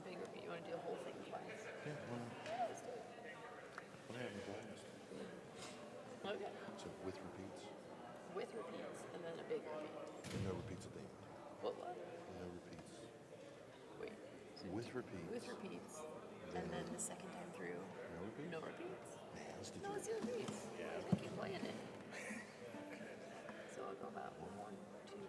big repeat? You want to do the whole thing twice? Yeah, why not? Let's do it. We're having a blast. Okay. So with repeats, With repeats, and then a big repeat. and no repeats at the end. What? No repeats. Wait. So With repeats. with repeats, and then the second time through, No repeats. no repeats. Man, let's do No, let's do repeats. Yeah. Let's keep playing it. So I'll go about 1, 2, 3.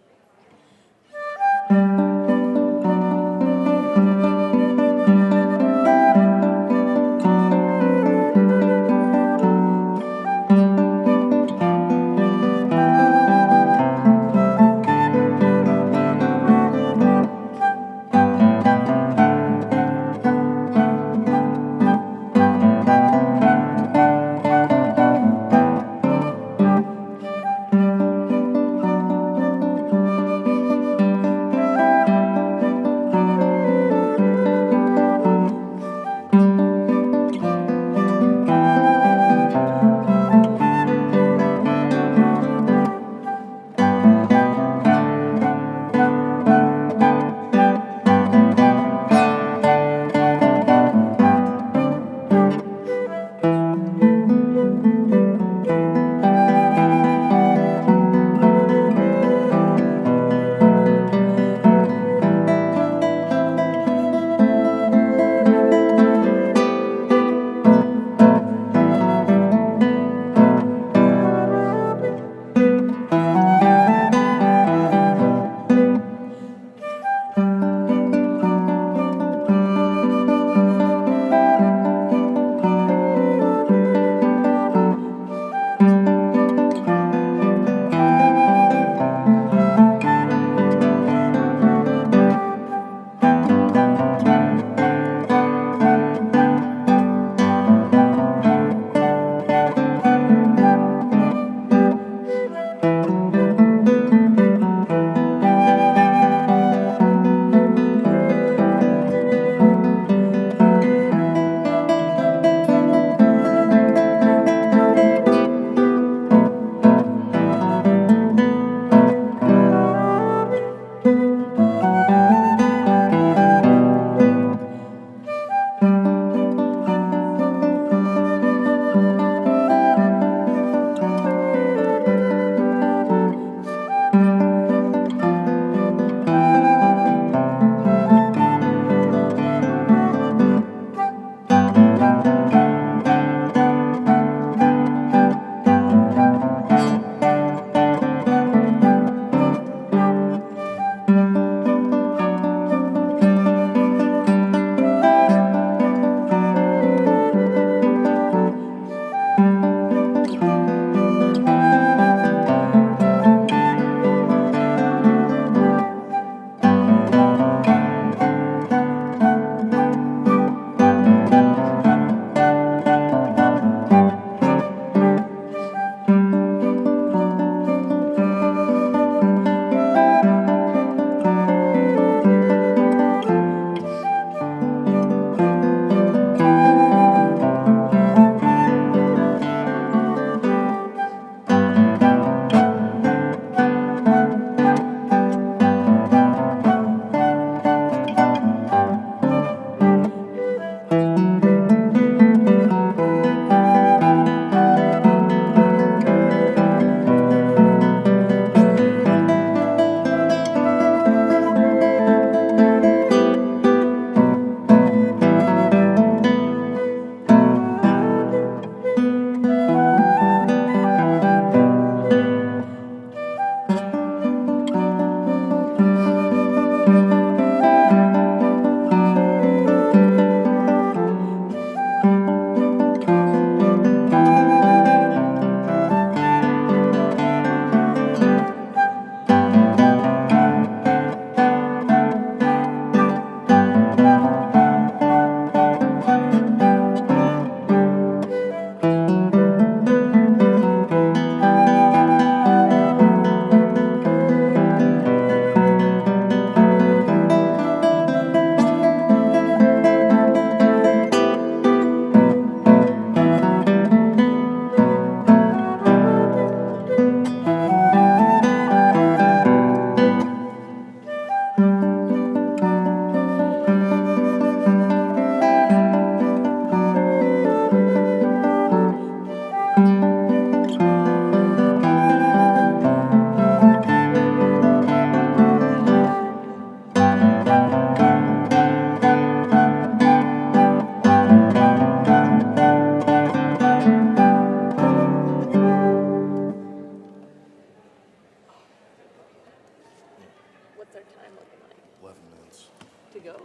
What's our time looking like? 11 minutes. To go?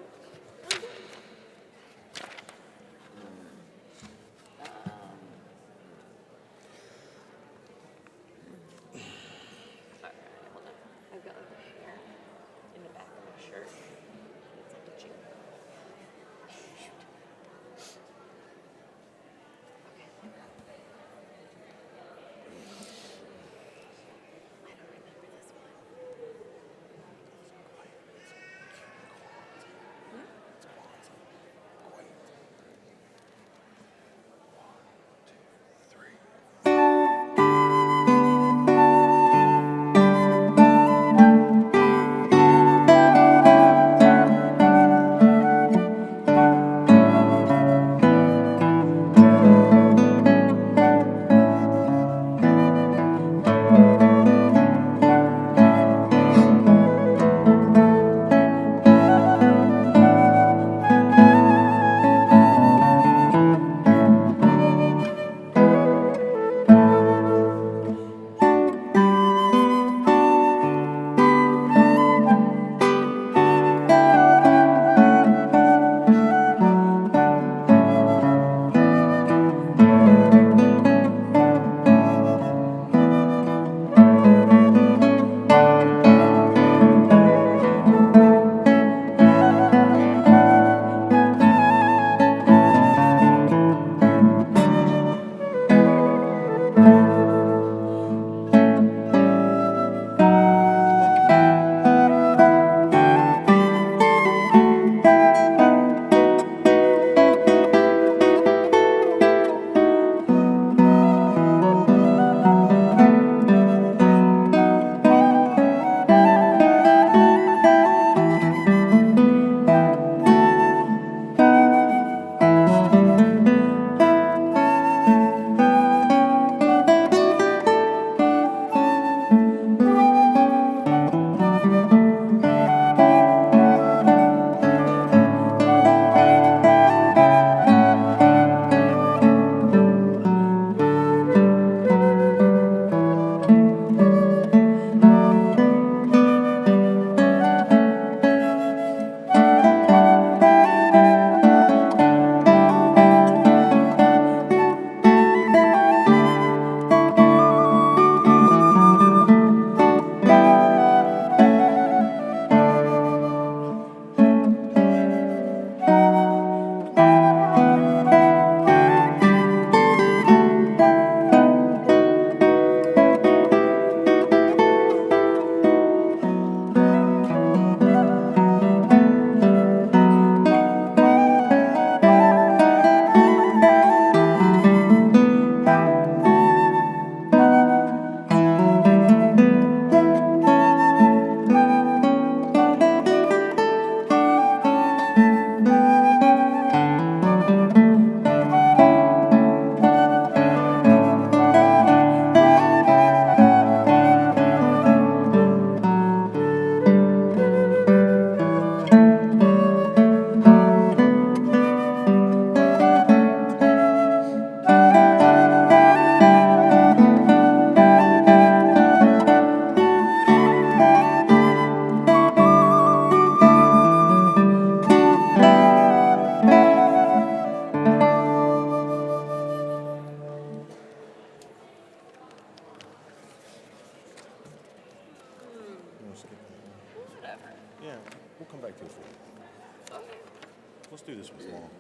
Alright, hold on. I've got like a hair in the back of my shirt. It's itching. Shoot. Okay. I don't remember this one. Whatever. Yeah, we'll come back to it for you. Okay. Let's do this one long.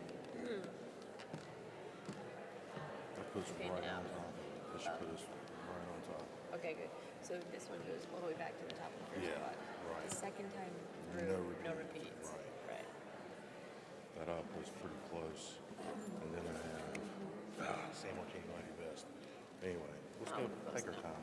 That puts Okay, right now. on top. That should put us right on top. Okay, good. So this one goes all the way back to the top of the first Yeah, spot. right. The second time through, No no repeats, repeats. right. Right. That up was pretty close. And then I have Sam Martini might be best. Anyway, let's go Close take our enough. time.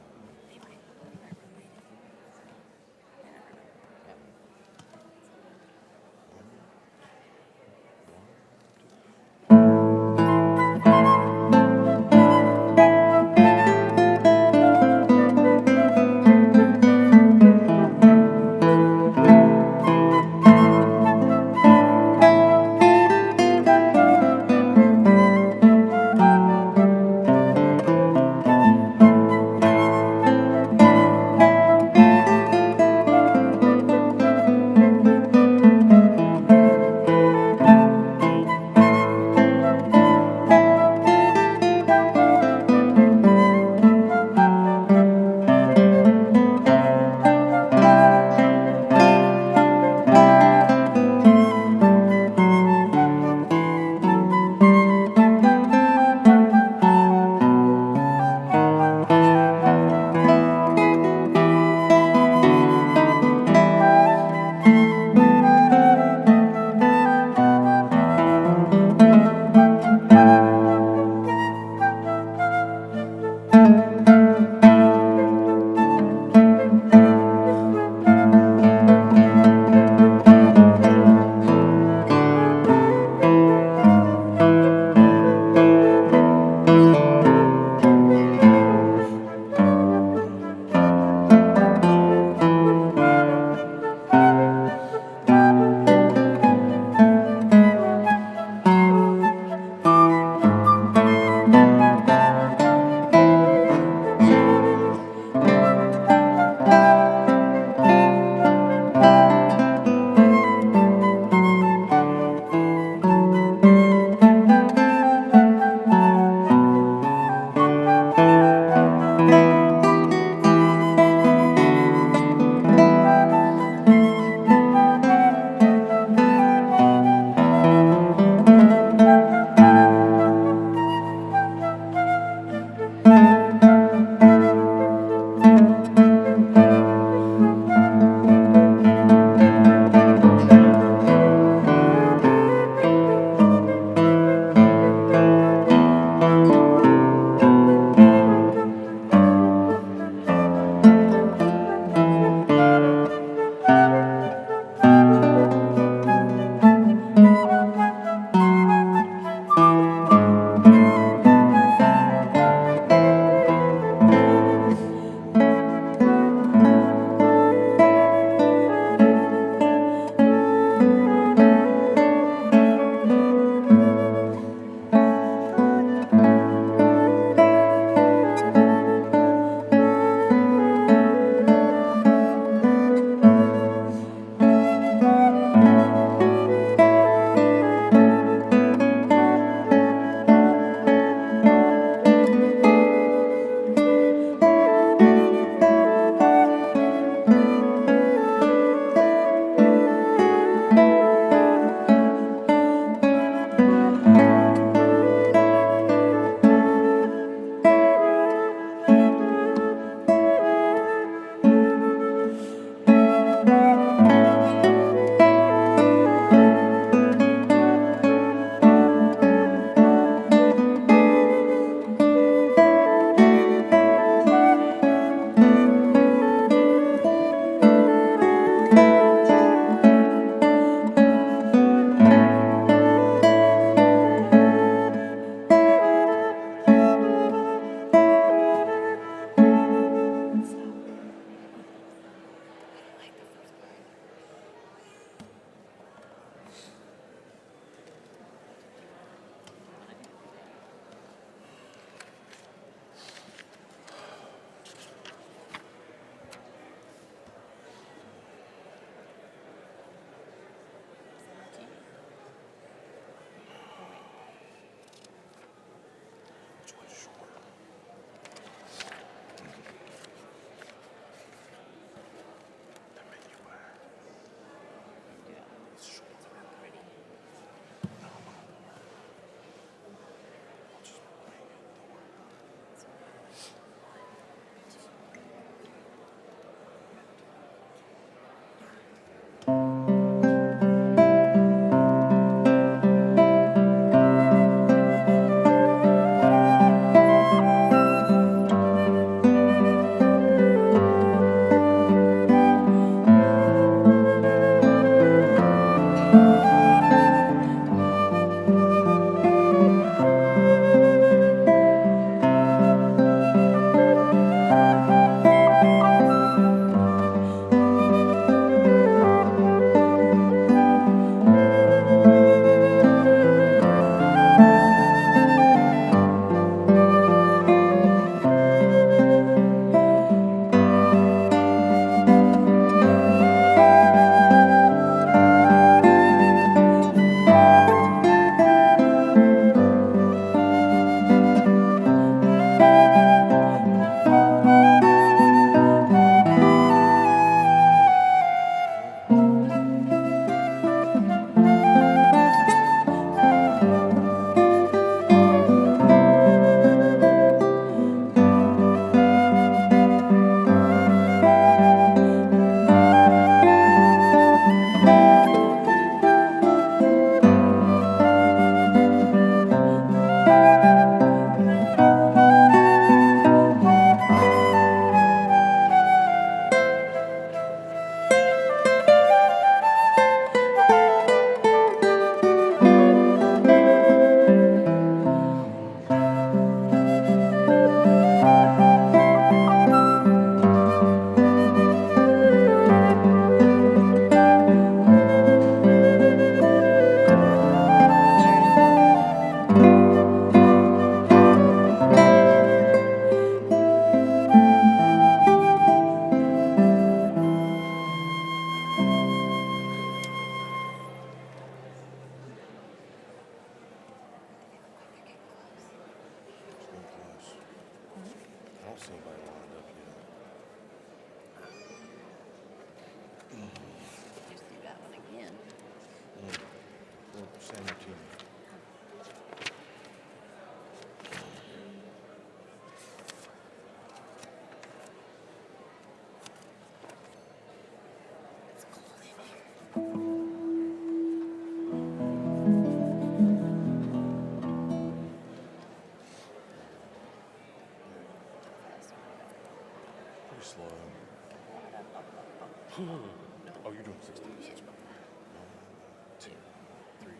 16. It's cold in here. Pretty slow. Oh, you're doing 16. 6. 1, 2, 3.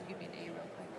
Give me an A real quick.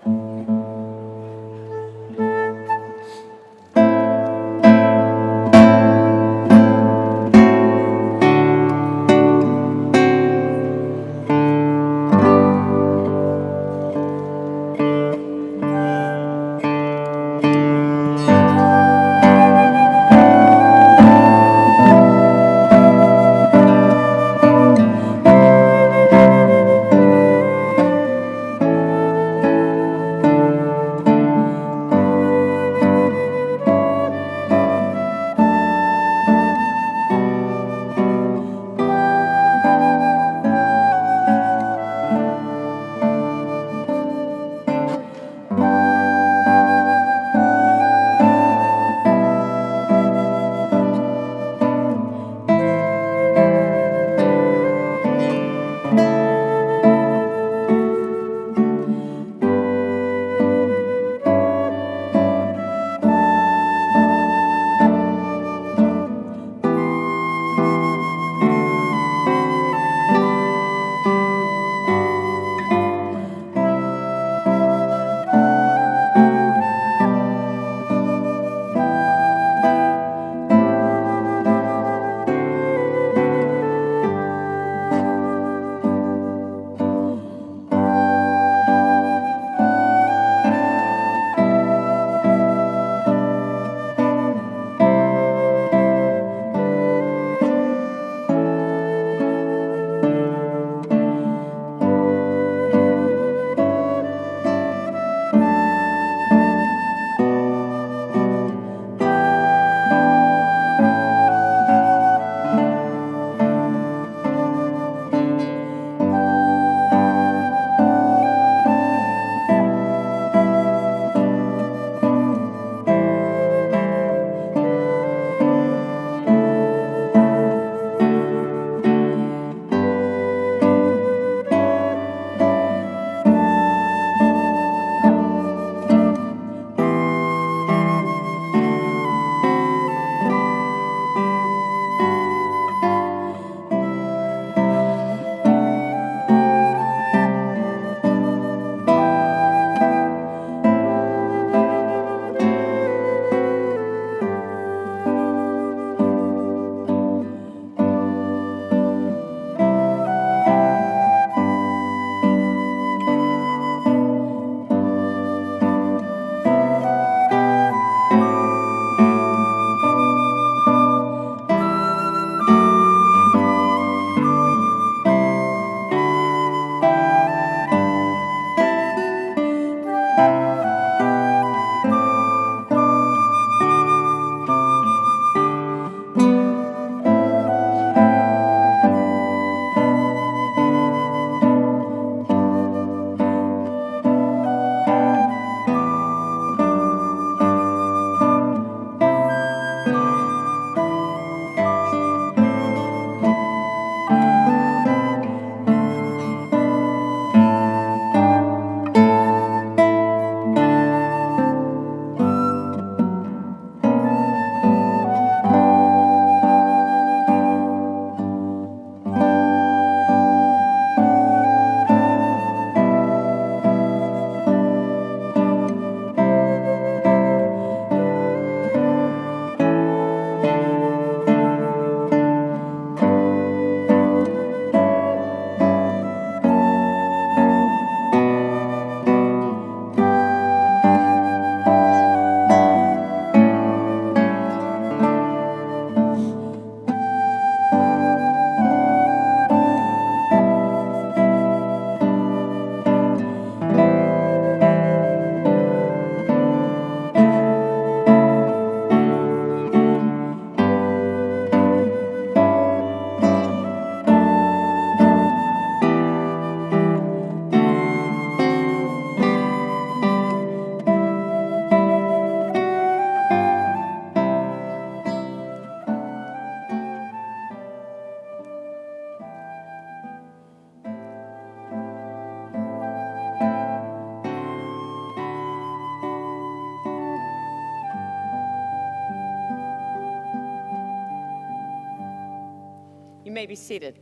may be seated.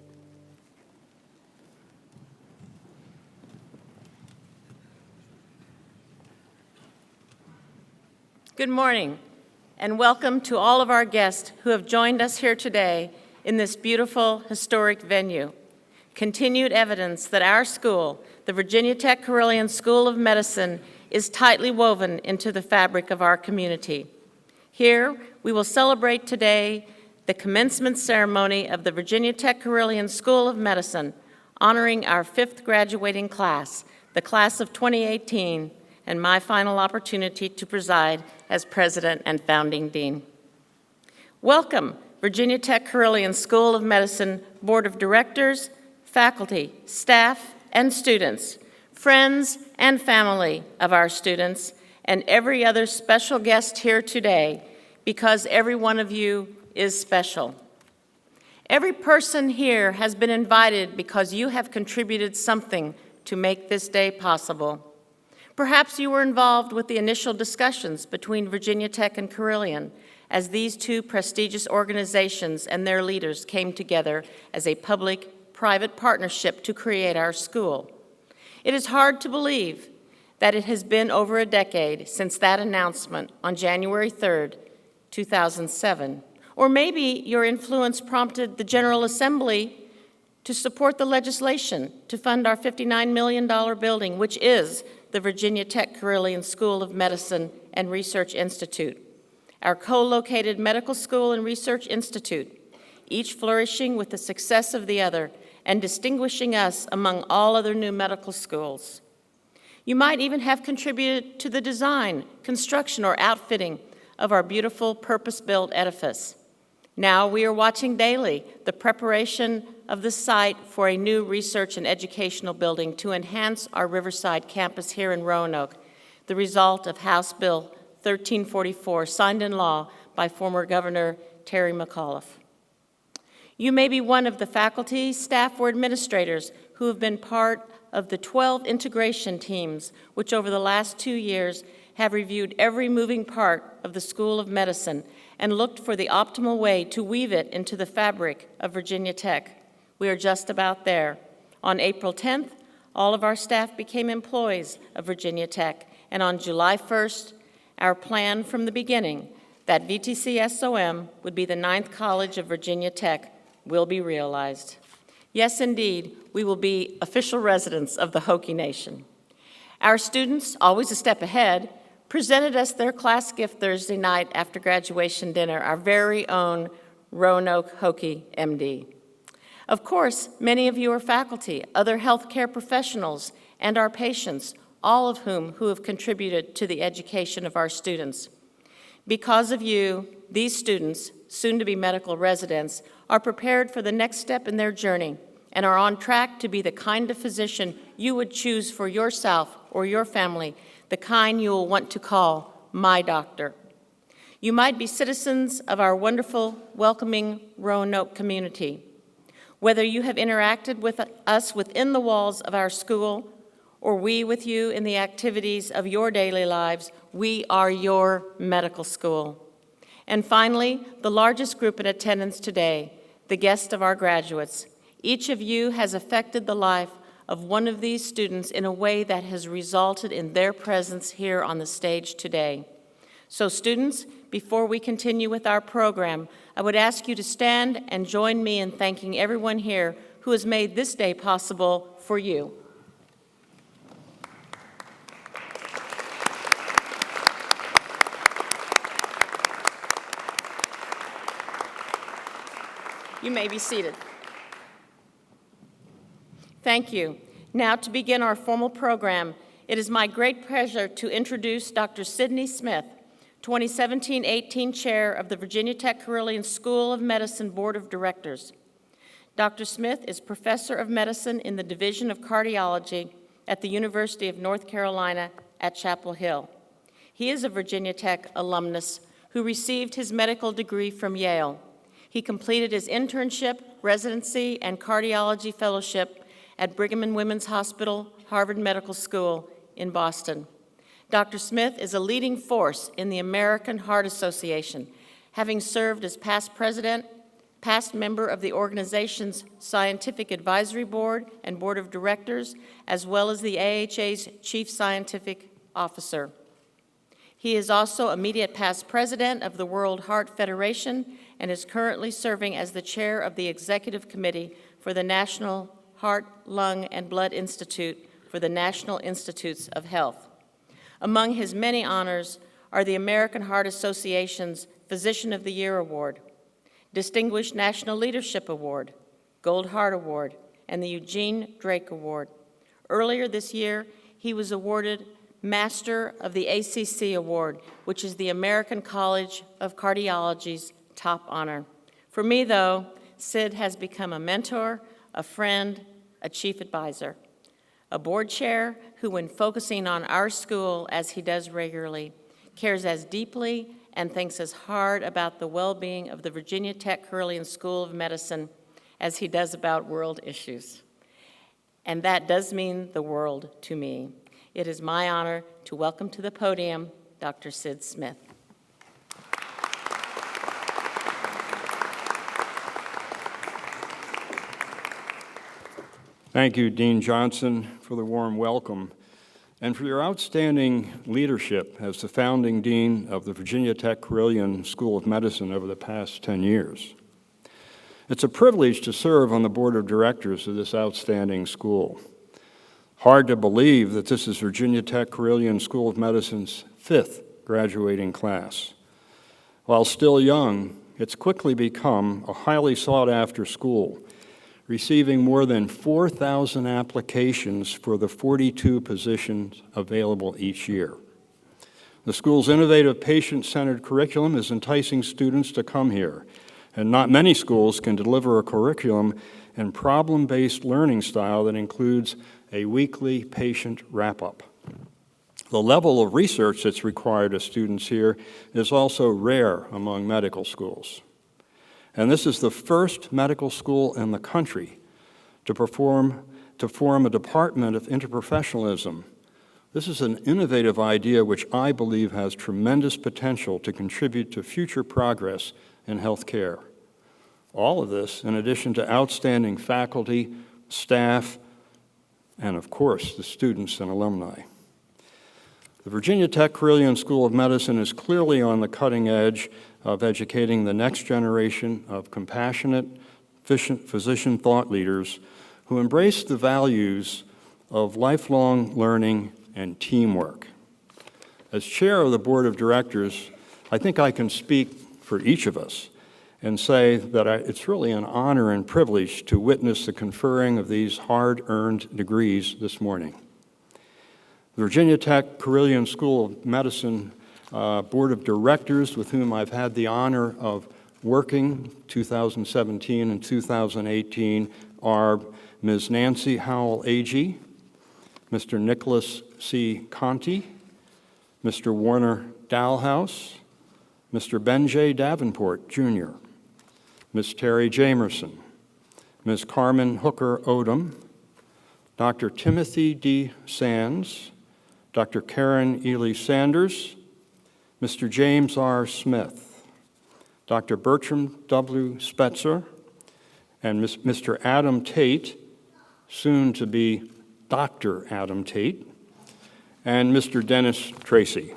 Good morning, and welcome to all of our guests who have joined us here today in this beautiful, historic venue. Continued evidence that our school, the Virginia Tech Carilion School of Medicine, is tightly woven into the fabric of our community. Here, we will celebrate today the commencement ceremony of the Virginia Tech Carilion School of Medicine, honoring our 5th graduating class, the class of 2018, and my final opportunity to preside as president and founding dean. Welcome, Virginia Tech Carilion School of Medicine Board of Directors, faculty, staff, and students, friends and family of our students, and every other special guest here today, because every one of you is special. Every person here has been invited because you have contributed something to make this day possible. Perhaps you were involved with the initial discussions between Virginia Tech and Carilion as these two prestigious organizations and their leaders came together as a public-private partnership to create our school. It is hard to believe that it has been over a decade since that announcement on January 3rd, 2007. Or maybe your influence prompted the General Assembly to support the legislation to fund our $59 million building, which is the Virginia Tech Carilion School of Medicine and Research Institute, our co-located medical school and research institute, each flourishing with the success of the other and distinguishing us among all other new medical schools. You might even have contributed to the design, construction, or outfitting of our beautiful purpose-built edifice. Now we are watching daily the preparation of the site for a new research and educational building to enhance our Riverside campus here in Roanoke, the result of House Bill 1344, signed in law by former Governor Terry McAuliffe. You may be one of the faculty, staff, or administrators who have been part of the 12 integration teams, which over the last 2 years have reviewed every moving part of the School of Medicine and looked for the optimal way to weave it into the fabric of Virginia Tech. We are just about there. On April 10th, all of our staff became employees of Virginia Tech, and on July 1st, our plan from the beginning that VTCSOM would be the 9th college of Virginia Tech will be realized. Yes, indeed, we will be official residents of the Hokie Nation. Our students, always a step ahead, presented us their class gift Thursday night after graduation dinner, our very own Roanoke Hokie MD. Of course, many of you are faculty, other healthcare professionals, and our patients, all of whom have contributed to the education of our students. Because of you, these students, soon to be medical residents, are prepared for the next step in their journey and are on track to be the kind of physician you would choose for yourself or your family, the kind you will want to call my doctor. You might be citizens of our wonderful, welcoming Roanoke community. Whether you have interacted with us within the walls of our school or we with you in the activities of your daily lives, we are your medical school. And finally, the largest group in attendance today, the guests of our graduates. Each of you has affected the life of one of these students in a way that has resulted in their presence here on the stage today. So students, before we continue with our program, I would ask you to stand and join me in thanking everyone here who has made this day possible for you. You may be seated. Thank you. Now to begin our formal program, it is my great pleasure to introduce Dr. Sydney Smith, 2017-18 Chair of the Virginia Tech Carilion School of Medicine Board of Directors. Dr. Smith is Professor of Medicine in the Division of Cardiology at the University of North Carolina at Chapel Hill. He is a Virginia Tech alumnus who received his medical degree from Yale. He completed his internship, residency, and cardiology fellowship at Brigham and Women's Hospital, Harvard Medical School in Boston. Dr. Smith is a leading force in the American Heart Association, having served as past president, past member of the organization's Scientific Advisory Board and Board of Directors, as well as the AHA's Chief Scientific Officer. He is also immediate past president of the World Heart Federation and is currently serving as the chair of the Executive Committee for the National Heart, Lung, and Blood Institute for the National Institutes of Health. Among his many honors are the American Heart Association's Physician of the Year Award, Distinguished National Leadership Award, Gold Heart Award, and the Eugene Drake Award. Earlier this year, he was awarded Master of the ACC Award, which is the American College of Cardiology's top honor. For me, though, Sid has become a mentor, a friend, a chief advisor, a board chair who, when focusing on our school, as he does regularly, cares as deeply and thinks as hard about the well-being of the Virginia Tech Carilion School of Medicine as he does about world issues. And that does mean the world to me. It is my honor to welcome to the podium Dr. Sid Smith. Thank you, Dean Johnson, for the warm welcome and for your outstanding leadership as the founding dean of the Virginia Tech Carilion School of Medicine over the past 10 years. It's a privilege to serve on the board of directors of this outstanding school. Hard to believe that this is Virginia Tech Carilion School of Medicine's 5th graduating class. While still young, it's quickly become a highly sought-after school, receiving more than 4,000 applications for the 42 positions available each year. The school's innovative patient-centered curriculum is enticing students to come here, and not many schools can deliver a curriculum and problem-based learning style that includes a weekly patient wrap-up. The level of research that's required of students here is also rare among medical schools. And this is the first medical school in the country to form a department of interprofessionalism. This is an innovative idea which I believe has tremendous potential to contribute to future progress in healthcare. All of this in addition to outstanding faculty, staff, and of course, the students and alumni. The Virginia Tech Carilion School of Medicine is clearly on the cutting edge of educating the next generation of compassionate physician thought leaders who embrace the values of lifelong learning and teamwork. As chair of the board of directors, I think I can speak for each of us and say that it's really an honor and privilege to witness the conferring of these hard-earned degrees this morning. The Virginia Tech Carilion School of Medicine Board of Directors, with whom I've had the honor of working 2017 and 2018, are Ms. Nancy Howell Agee, Mr. Nicholas C. Conti, Mr. Warner Dalhouse, Mr. Ben J. Davenport, Jr., Ms. Terry Jamerson, Ms. Carmen Hooker Odom, Dr. Timothy D. Sands, Dr. Karen Ely Sanders, Mr. James R. Smith, Dr. Bertram W. Spetzer, and Mr. Adam Tate, soon to be Dr. Adam Tate, and Mr. Dennis Tracy.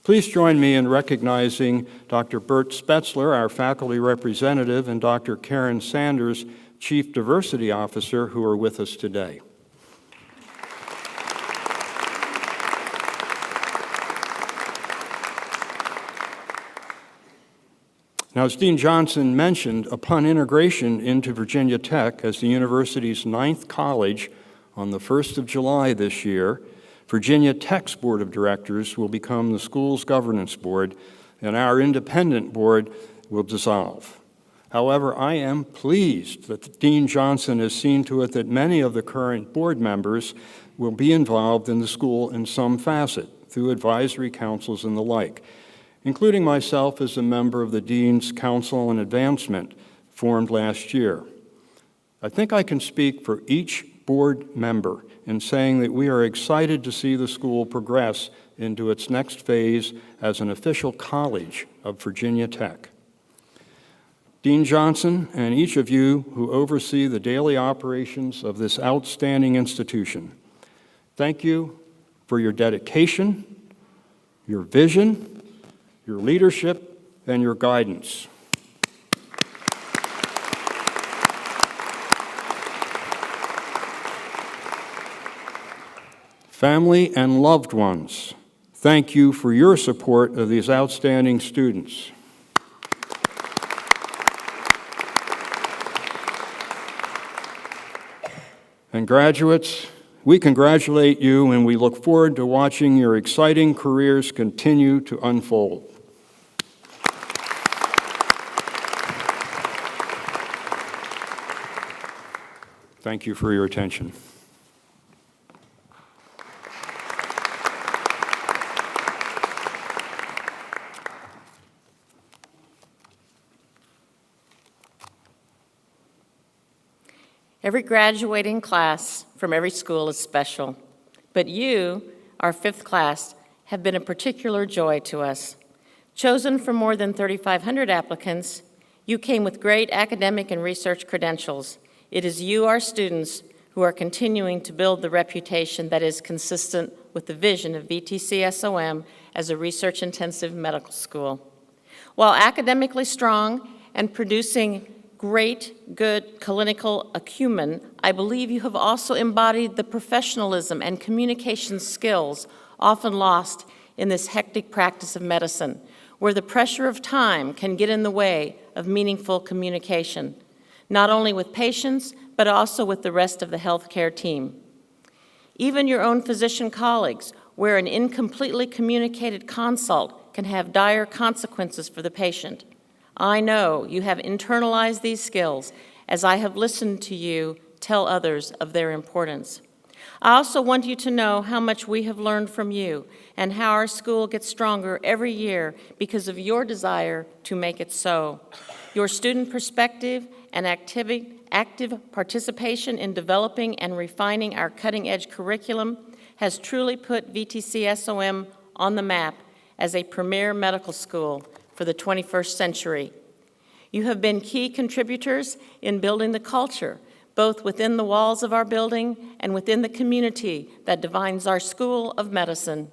Please join me in recognizing Dr. Bert Spetzler, our faculty representative, and Dr. Karen Sanders, Chief Diversity Officer, who are with us today. Now, as Dean Johnson mentioned, upon integration into Virginia Tech as the university's 9th college on the 1st of July this year, Virginia Tech's Board of Directors will become the school's governance board, and our independent board will dissolve. However, I am pleased that Dean Johnson has seen to it that many of the current board members will be involved in the school in some facet, through advisory councils and the like, including myself as a member of the Dean's Council on Advancement formed last year. I think I can speak for each board member in saying that we are excited to see the school progress into its next phase as an official college of Virginia Tech. Dean Johnson, and each of you who oversee the daily operations of this outstanding institution. Thank you for your dedication, your vision, your leadership, and your guidance. Family and loved ones, thank you for your support of these outstanding students. And graduates, we congratulate you and we look forward to watching your exciting careers continue to unfold. Thank you for your attention. Every graduating class from every school is special, but you, our fifth class, have been a particular joy to us. Chosen from more than 3,500 applicants, you came with great academic and research credentials. It is you, our students, who are continuing to build the reputation that is consistent with the vision of VTCSOM as a research-intensive medical school. While academically strong and producing great, good clinical acumen, I believe you have also embodied the professionalism and communication skills often lost in this hectic practice of medicine, where the pressure of time can get in the way of meaningful communication, not only with patients, but also with the rest of the healthcare team. Even your own physician colleagues, where an incompletely communicated consult can have dire consequences for the patient. I know you have internalized these skills as I have listened to you tell others of their importance. I also want you to know how much we have learned from you and how our school gets stronger every year because of your desire to make it so. Your student perspective and active participation in developing and refining our cutting-edge curriculum has truly put VTCSOM on the map as a premier medical school for the 21st century. You have been key contributors in building the culture, both within the walls of our building and within the community that defines our School of Medicine.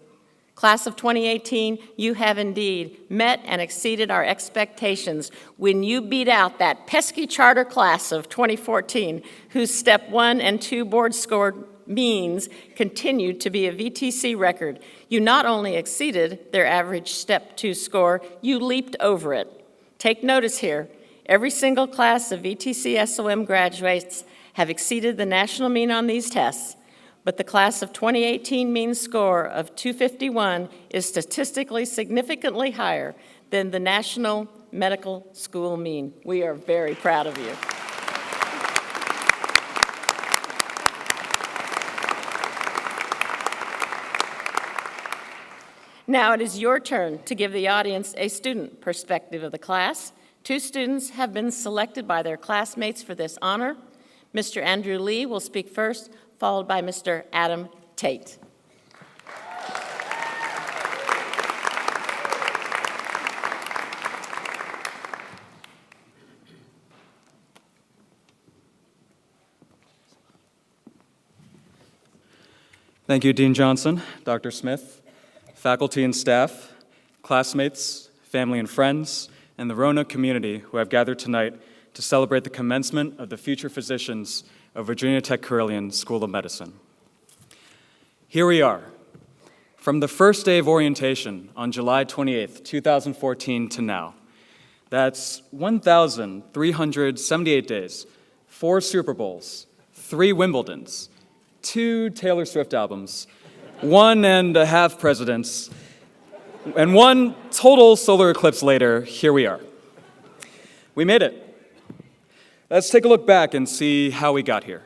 Class of 2018, you have indeed met and exceeded our expectations when you beat out that pesky charter class of 2014, whose Step 1 and 2 board score means continued to be a VTC record. You not only exceeded their average Step 2 score, you leaped over it. Take notice here. Every single class of VTCSOM graduates have exceeded the national mean on these tests, but the class of 2018 mean score of 251 is statistically significantly higher than the national medical school mean. We are very proud of you. Now it is your turn to give the audience a student perspective of the class. 2 students have been selected by their classmates for this honor. Mr. Andrew Lee will speak first, followed by Mr. Adam Tate. Thank you, Dean Johnson, Dr. Smith, faculty and staff, classmates, family and friends, and the Rona community who have gathered tonight to celebrate the commencement of the future physicians of Virginia Tech Carilion School of Medicine. Here we are, from the first day of orientation on July 28th, 2014 to now. That's 1,378 days, 4 Super Bowls, 3 Wimbledons, 2 Taylor Swift albums, 1.5 presidents, and 1 total solar eclipse later, here we are. We made it. Let's take a look back and see how we got here.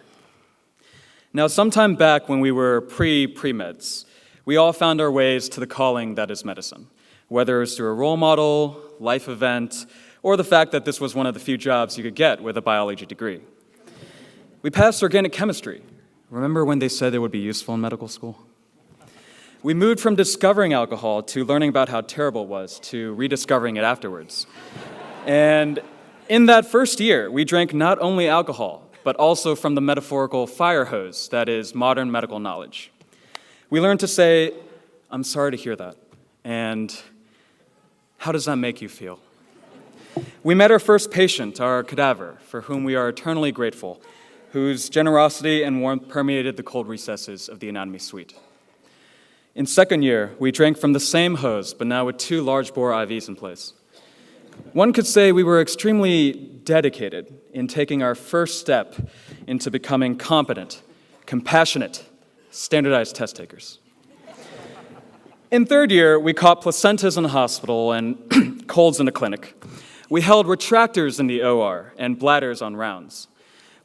Now, sometime back when we were pre-meds, we all found our ways to the calling that is medicine, whether it was through a role model, life event, or the fact that this was one of the few jobs you could get with a biology degree. We passed organic chemistry. Remember when they said it would be useful in medical school? We moved from discovering alcohol to learning about how terrible it was to rediscovering it afterwards. And In that first year, we drank not only alcohol, but also from the metaphorical fire hose that is modern medical knowledge. We learned to say, "I'm sorry to hear that," and "How does that make you feel?" We met our first patient, our cadaver, for whom we are eternally grateful, whose generosity and warmth permeated the cold recesses of the anatomy suite. In second year, we drank from the same hose, but now with 2 large-bore IVs in place. One could say we were extremely dedicated in taking our first step into becoming competent, compassionate, standardized test takers. In third year, we caught placentas in a hospital and colds in a clinic. We held retractors in the OR and bladders on rounds.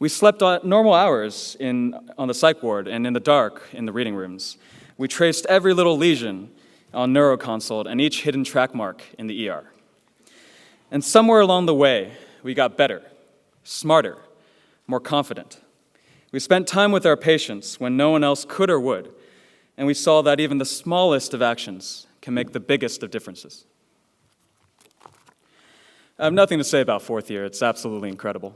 We slept on normal hours on the psych ward and in the dark in the reading rooms. We traced every little lesion on neuroconsult and each hidden track mark in the ER. And somewhere along the way, we got better, smarter, more confident. We spent time with our patients when no one else could or would, and we saw that even the smallest of actions can make the biggest of differences. I have nothing to say about fourth year. It's absolutely incredible.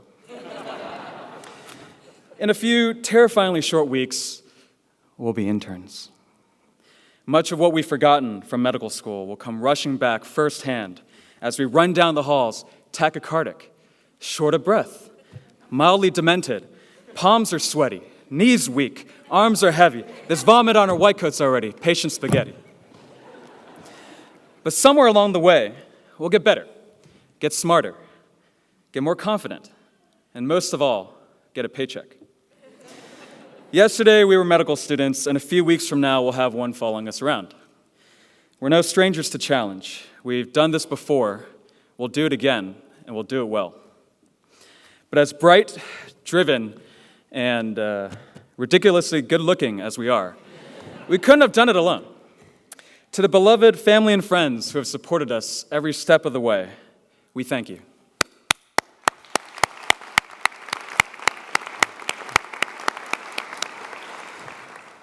In a few terrifyingly short weeks, we'll be interns. Much of what we've forgotten from medical school will come rushing back firsthand as we run down the halls, tachycardic, short of breath, mildly demented, palms are sweaty, knees weak, arms are heavy. There's vomit on our white coats already, patient spaghetti. But somewhere along the way, we'll get better, get smarter, get more confident, and most of all, get a paycheck. Yesterday, we were medical students, and a few weeks from now, we'll have one following us around. We're no strangers to challenge. We've done this before, we'll do it again, and we'll do it well. But as bright, driven, and ridiculously good-looking as we are, we couldn't have done it alone. To the beloved family and friends who have supported us every step of the way, we thank you.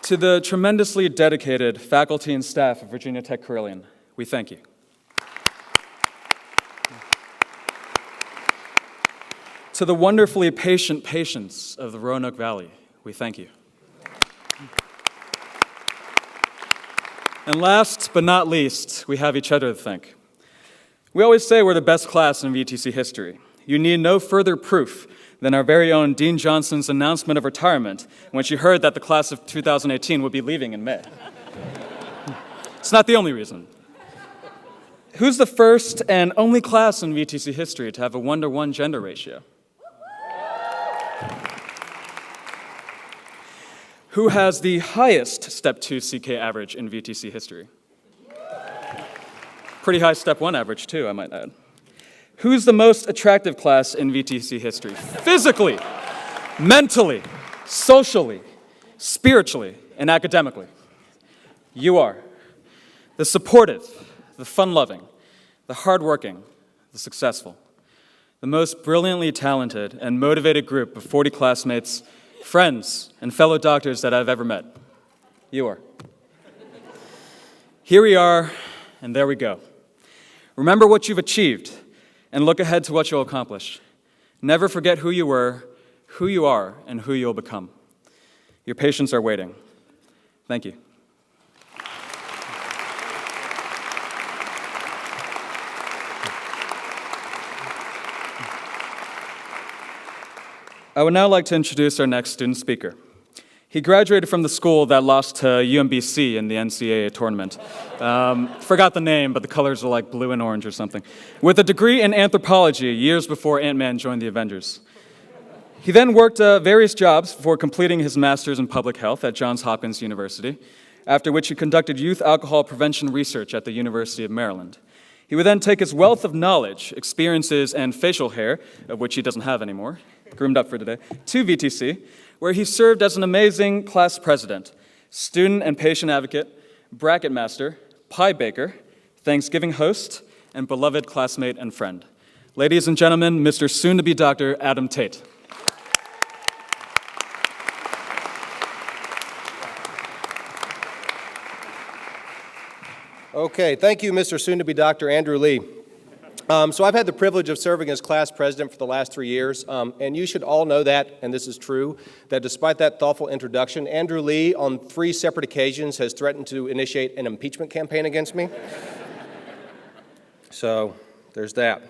To the tremendously dedicated faculty and staff of Virginia Tech Carilion, we thank you. To the wonderfully patient patients of the Roanoke Valley, we thank you. And last but not least, we have each other to thank. We always say we're the best class in VTC history. You need no further proof than our very own Dean Johnson's announcement of retirement when she heard that the class of 2018 would be leaving in May. It's not the only reason. Who's the first and only class in VTC history to have a 1-to-1 gender ratio? Who has the highest Step 2 CK average in VTC history? Pretty high Step 1 average, too, I might add. Who's the most attractive class in VTC history? Physically, mentally, socially, spiritually, and academically. You are. The supportive, the fun-loving, the hardworking, the successful. The most brilliantly talented and motivated group of 40 classmates, friends, and fellow doctors that I've ever met. You are. Here we are, and there we go. Remember what you've achieved, and look ahead to what you'll accomplish. Never forget who you were, who you are, and who you'll become. Your patients are waiting. Thank you. I would now like to introduce our next student speaker. He graduated from the school that lost to UMBC in the NCAA tournament. Forgot the name, but the colors are like blue and orange or something. With a degree in anthropology years before Ant-Man joined the Avengers. He then worked various jobs before completing his master's in public health at Johns Hopkins University, after which he conducted youth alcohol prevention research at the University of Maryland. He would then take his wealth of knowledge, experiences, and facial hair, of which he doesn't have anymore, groomed up for today, to VTC, where he served as an amazing class president, student and patient advocate, bracket master, pie baker, Thanksgiving host, and beloved classmate and friend. Ladies and gentlemen, Mr. Soon-to-be Dr. Adam Tate. Okay, thank you, Mr. Soon-to-be Dr. Andrew Lee. So I've had the privilege of serving as class president for the last 3 years, and you should all know that, and this is true, that despite that thoughtful introduction, Andrew Lee on 3 separate occasions has threatened to initiate an impeachment campaign against me. So there's that.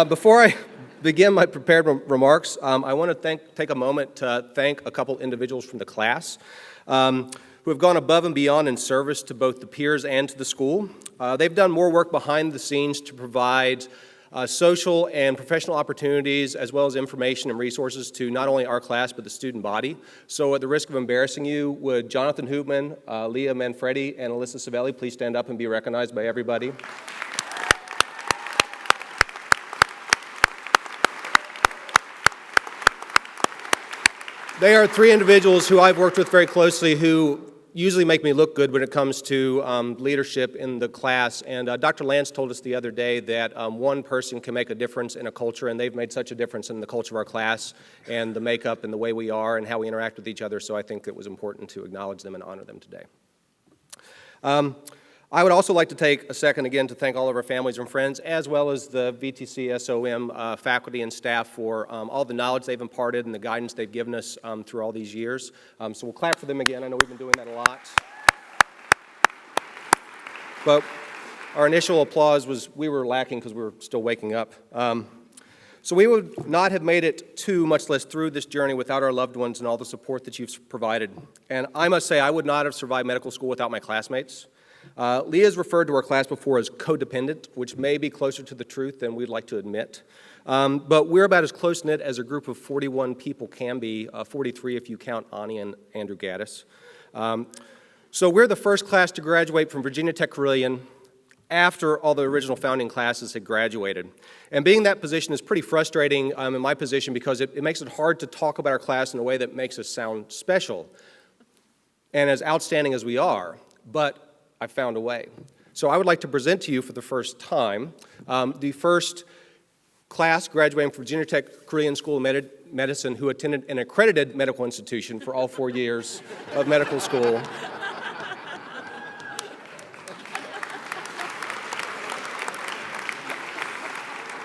Before I begin my prepared remarks, I want to take a moment to thank a couple individuals from the class who have gone above and beyond in service to both the peers and to the school. They've done more work behind the scenes to provide social and professional opportunities as well as information and resources to not only our class but the student body. So at the risk of embarrassing you, would Jonathan Hoopman, Leah Manfredi, and Alyssa Savelli please stand up and be recognized by everybody? They are 3 individuals who I've worked with very closely who usually make me look good when it comes to leadership in the class. And Dr. Lance told us the other day that one person can make a difference in a culture, and they've made such a difference in the culture of our class and the makeup and the way we are and how we interact with each other. So I think it was important to acknowledge them and honor them today. I would also like to take a second again to thank all of our families and friends, as well as the VTCSOM faculty and staff for all the knowledge they've imparted and the guidance they've given us through all these years. So we'll clap for them again. I know we've been doing that a lot. But our initial applause we were lacking because we were still waking up. So we would not have made it to, much less through this journey without our loved ones and all the support that you've provided. And I must say, I would not have survived medical school without my classmates. Leah's referred to our class before as codependent, which may be closer to the truth than we'd like to admit. But we're about as close-knit as a group of 41 people can be, 43 if you count Ani and Andrew Gaddis. So we're the first class to graduate from Virginia Tech Carilion after all the original founding classes had graduated. And being in that position is pretty frustrating in my position because it makes it hard to talk about our class in a way that makes us sound special and as outstanding as we are. But I found a way. So I would like to present to you for the first time the first class graduating from Virginia Tech Carilion School of Medicine who attended an accredited medical institution for all 4 years of medical school.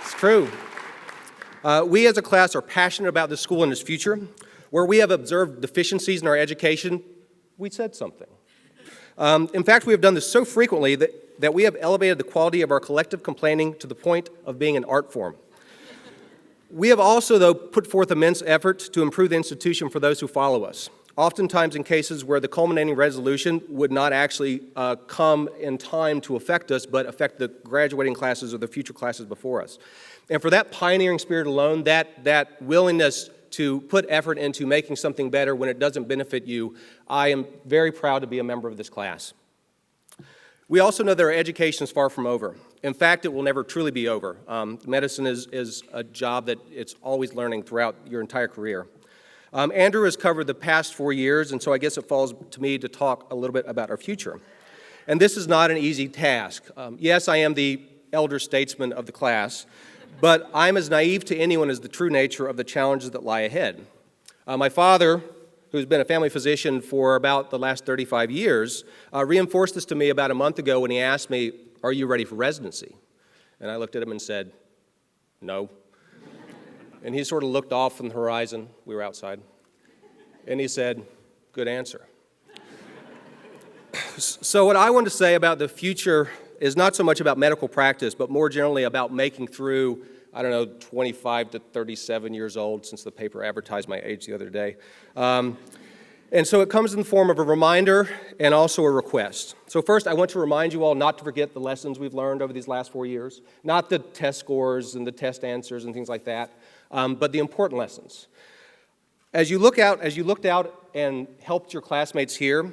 It's true. We as a class are passionate about this school and its future. Where we have observed deficiencies in our education, we said something. In fact, we have done this so frequently that we have elevated the quality of our collective complaining to the point of being an art form. We have also, though, put forth immense effort to improve the institution for those who follow us, oftentimes in cases where the culminating resolution would not actually come in time to affect us, but affect the graduating classes or the future classes before us. And for that pioneering spirit alone, that willingness to put effort into making something better when it doesn't benefit you, I am very proud to be a member of this class. We also know that our education is far from over. In fact, it will never truly be over. Medicine is a job that it's always learning throughout your entire career. Andrew has covered the past 4 years, and so I guess it falls to me to talk a little bit about our future. And this is not an easy task. Yes, I am the elder statesman of the class, but I'm as naive to anyone as the true nature of the challenges that lie ahead. My father, who's been a family physician for about the last 35 years, reinforced this to me about a month ago when he asked me, "Are you ready for residency?" And I looked at him and said, "No." And he sort of looked off from the horizon. We were outside. And he said, "Good answer." So what I want to say about the future is not so much about medical practice, but more generally about making through, 25 to 37 years old, since the paper advertised my age the other day. And so it comes in the form of a reminder and also a request. So first, I want to remind you all not to forget the lessons we've learned over these last 4 years, not the test scores and the test answers and things like that, but the important lessons. As you looked out and helped your classmates here,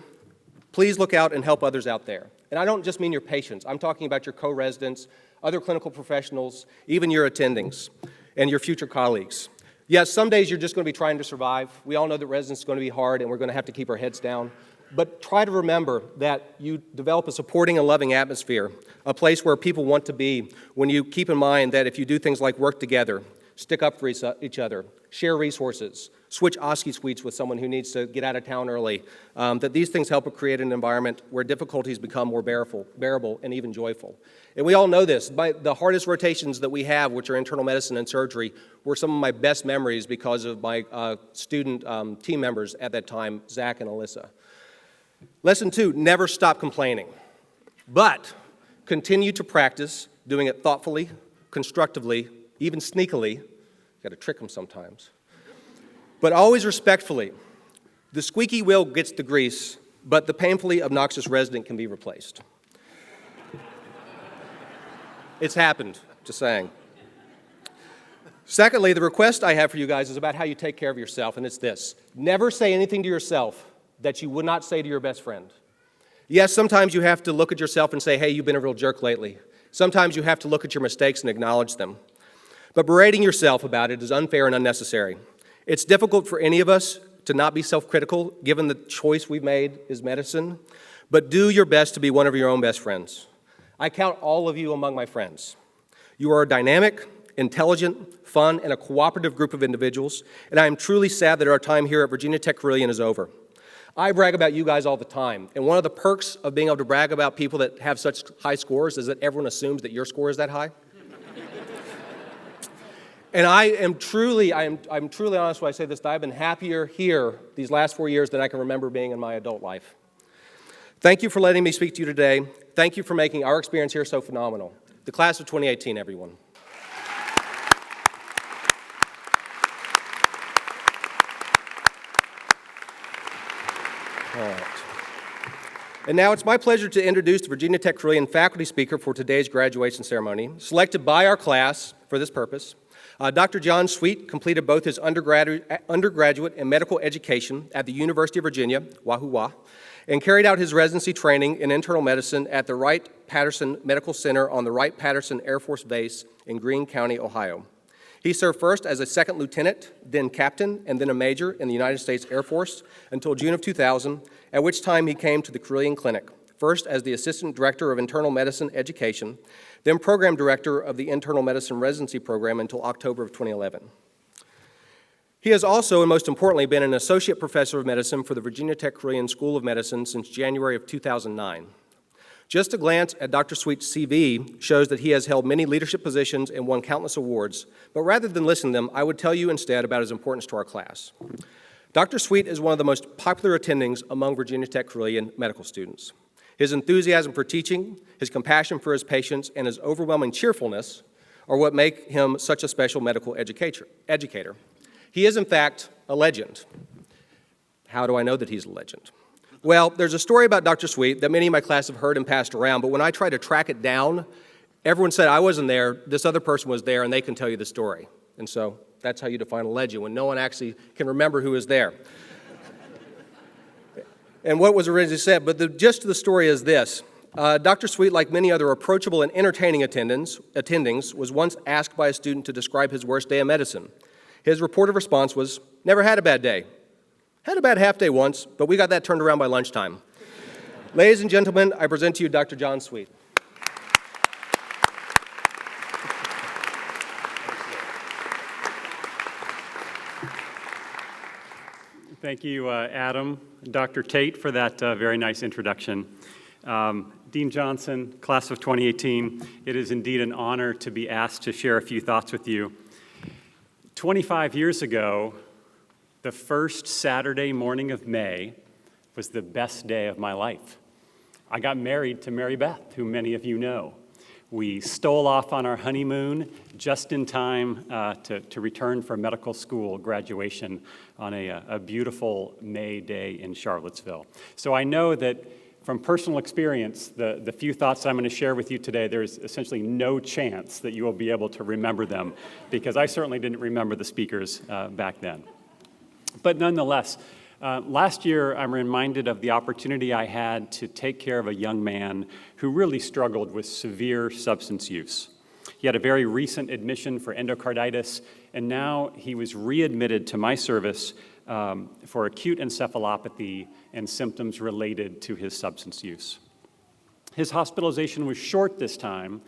please look out and help others out there. And I don't just mean your patients. I'm talking about your co-residents, other clinical professionals, even your attendings, and your future colleagues. Yes, some days you're just going to be trying to survive. We all know that residence is going to be hard, and we're going to have to keep our heads down. But try to remember that you develop a supporting and loving atmosphere, a place where people want to be, when you keep in mind that if you do things like work together, stick up for each other, share resources, switch Oski suites with someone who needs to get out of town early, that these things help create an environment where difficulties become more bearable and even joyful. And we all know this. The hardest rotations that we have, which are internal medicine and surgery, were some of my best memories because of my student team members at that time, Zach and Alyssa. Lesson 2, never stop complaining, but continue to practice doing it thoughtfully, constructively, even sneakily. You got to trick them sometimes. But always respectfully. The squeaky wheel gets the grease, but the painfully obnoxious resident can be replaced. It's happened, just saying. Secondly, the request I have for you guys is about how you take care of yourself, and it's this. Never say anything to yourself that you would not say to your best friend. Yes, sometimes you have to look at yourself and say, hey, you've been a real jerk lately. Sometimes you have to look at your mistakes and acknowledge them. But berating yourself about it is unfair and unnecessary. It's difficult for any of us to not be self-critical, given the choice we've made is medicine, but do your best to be one of your own best friends. I count all of you among my friends. You are a dynamic, intelligent, fun, and a cooperative group of individuals, and I am truly sad that our time here at Virginia Tech Carilion is over. I brag about you guys all the time, and one of the perks of being able to brag about people that have such high scores is that everyone assumes that your score is that high. And I'm truly honest when I say this, that I've been happier here these last 4 years than I can remember being in my adult life. Thank you for letting me speak to you today. Thank you for making our experience here so phenomenal. The class of 2018, everyone. All right. And now it's my pleasure to introduce the Virginia Tech Carilion faculty speaker for today's graduation ceremony, selected by our class for this purpose. Dr. John Sweet completed both his undergraduate and medical education at the University of Virginia, Wahoo Wah, and carried out his residency training in internal medicine at the Wright-Patterson Medical Center on the Wright-Patterson Air Force Base in Greene County, Ohio. He served first as a second lieutenant, then captain, and then a major in the United States Air Force until June of 2000, at which time he came to the Carilion Clinic, first as the Assistant Director of Internal Medicine Education, then Program Director of the Internal Medicine Residency Program until October of 2011. He has also, and most importantly, been an Associate Professor of Medicine for the Virginia Tech Carilion School of Medicine since January of 2009. Just a glance at Dr. Sweet's CV shows that he has held many leadership positions and won countless awards, but rather than listen to them, I would tell you instead about his importance to our class. Dr. Sweet is one of the most popular attendings among Virginia Tech Carilion medical students. His enthusiasm for teaching, his compassion for his patients, and his overwhelming cheerfulness are what make him such a special medical educator. He is, in fact, a legend. How do I know that he's a legend? Well, there's a story about Dr. Sweet that many in my class have heard and passed around, but when I tried to track it down, everyone said I wasn't there, this other person was there, and they can tell you the story. And so that's how you define a legend, when no one actually can remember who is there. And what was originally said, but the gist of the story is this. Dr. Sweet, like many other approachable and entertaining attendings, was once asked by a student to describe his worst day of medicine. His reported response was, never had a bad day. Had a bad half day once, but we got that turned around by lunchtime. Ladies and gentlemen, I present to you Dr. John Sweet. Thank you, Adam, Dr. Tate, for that very nice introduction. Dean Johnson, class of 2018, it is indeed an honor to be asked to share a few thoughts with you. 25 years ago, the first Saturday morning of May was the best day of my life. I got married to Mary Beth, who many of you know. We stole off on our honeymoon just in time to return for medical school graduation on a beautiful May day in Charlottesville. So I know that from personal experience, the few thoughts I'm going to share with you today, there's essentially no chance that you will be able to remember them, because I certainly didn't remember the speakers back then. But nonetheless, last year I'm reminded of the opportunity I had to take care of a young man who really struggled with severe substance use. He had a very recent admission for endocarditis, and now he was readmitted to my service for acute encephalopathy and symptoms related to his substance use. His hospitalization was short this time,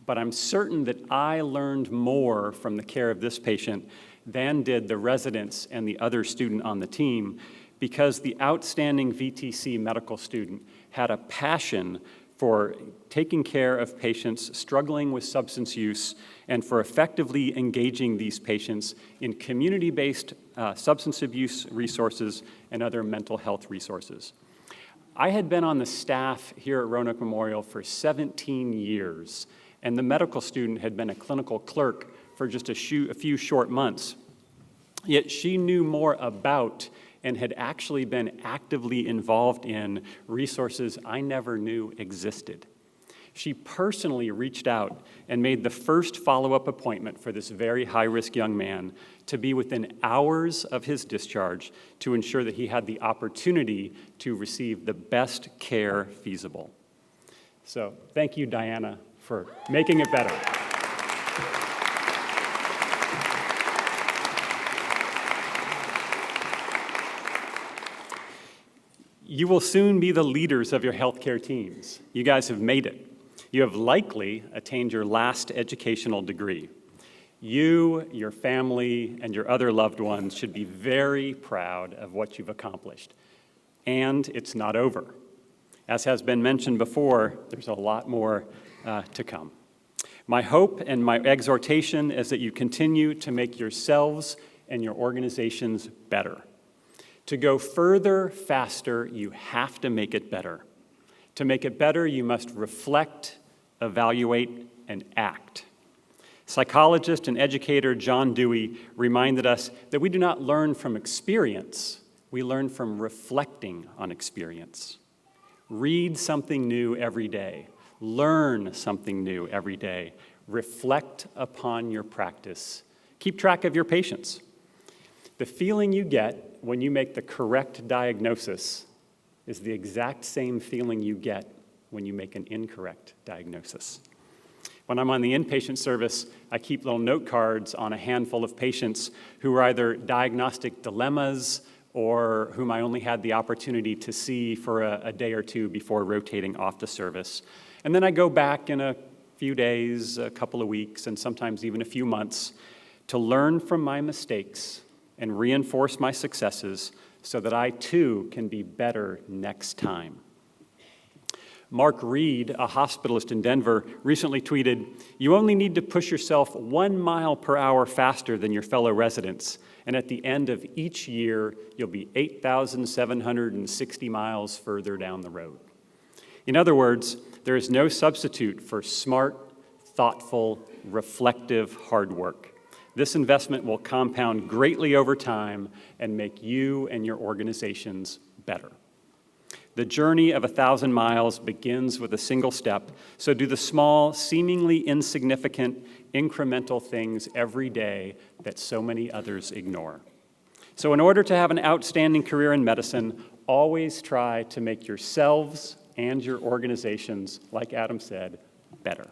but I'm certain that I learned more from the care of this patient than did the residents and the other student on the team, because the outstanding VTC medical student had a passion for taking care of patients struggling with substance use and for effectively engaging these patients in community-based substance abuse resources and other mental health resources. I had been on the staff here at Roanoke Memorial for 17 years, and the medical student had been a clinical clerk for just a few short months. Yet she knew more about and had actually been actively involved in resources I never knew existed. She personally reached out and made the first follow-up appointment for this very high-risk young man to be within hours of his discharge to ensure that he had the opportunity to receive the best care feasible. So thank you, Diana, for making it better. You will soon be the leaders of your healthcare teams. You guys have made it. You have likely attained your last educational degree. You, your family, and your other loved ones should be very proud of what you've accomplished. And it's not over. As has been mentioned before, there's a lot more to come. My hope and my exhortation is that you continue to make yourselves and your organizations better. To go further, faster, you have to make it better. To make it better, you must reflect, evaluate, and act. Psychologist and educator John Dewey reminded us that we do not learn from experience, we learn from reflecting on experience. Read something new every day. Learn something new every day. Reflect upon your practice. Keep track of your patients. The feeling you get when you make the correct diagnosis is the exact same feeling you get when you make an incorrect diagnosis. When I'm on the inpatient service, I keep little note cards on a handful of patients who are either diagnostic dilemmas or whom I only had the opportunity to see for a day or two before rotating off the service. And then I go back in a few days, a couple of weeks, and sometimes even a few months to learn from my mistakes and reinforce my successes so that I too can be better next time. Mark Reed, a hospitalist in Denver, recently tweeted, "You only need to push yourself 1 mile per hour faster than your fellow residents, and at the end of each year, you'll be 8,760 miles further down the road." In other words, there is no substitute for smart, thoughtful, reflective hard work. This investment will compound greatly over time and make you and your organizations better. The journey of 1,000 miles begins with a single step, so do the small, seemingly insignificant, incremental things every day that so many others ignore. So in order to have an outstanding career in medicine, always try to make yourselves and your organizations, like Adam said, better.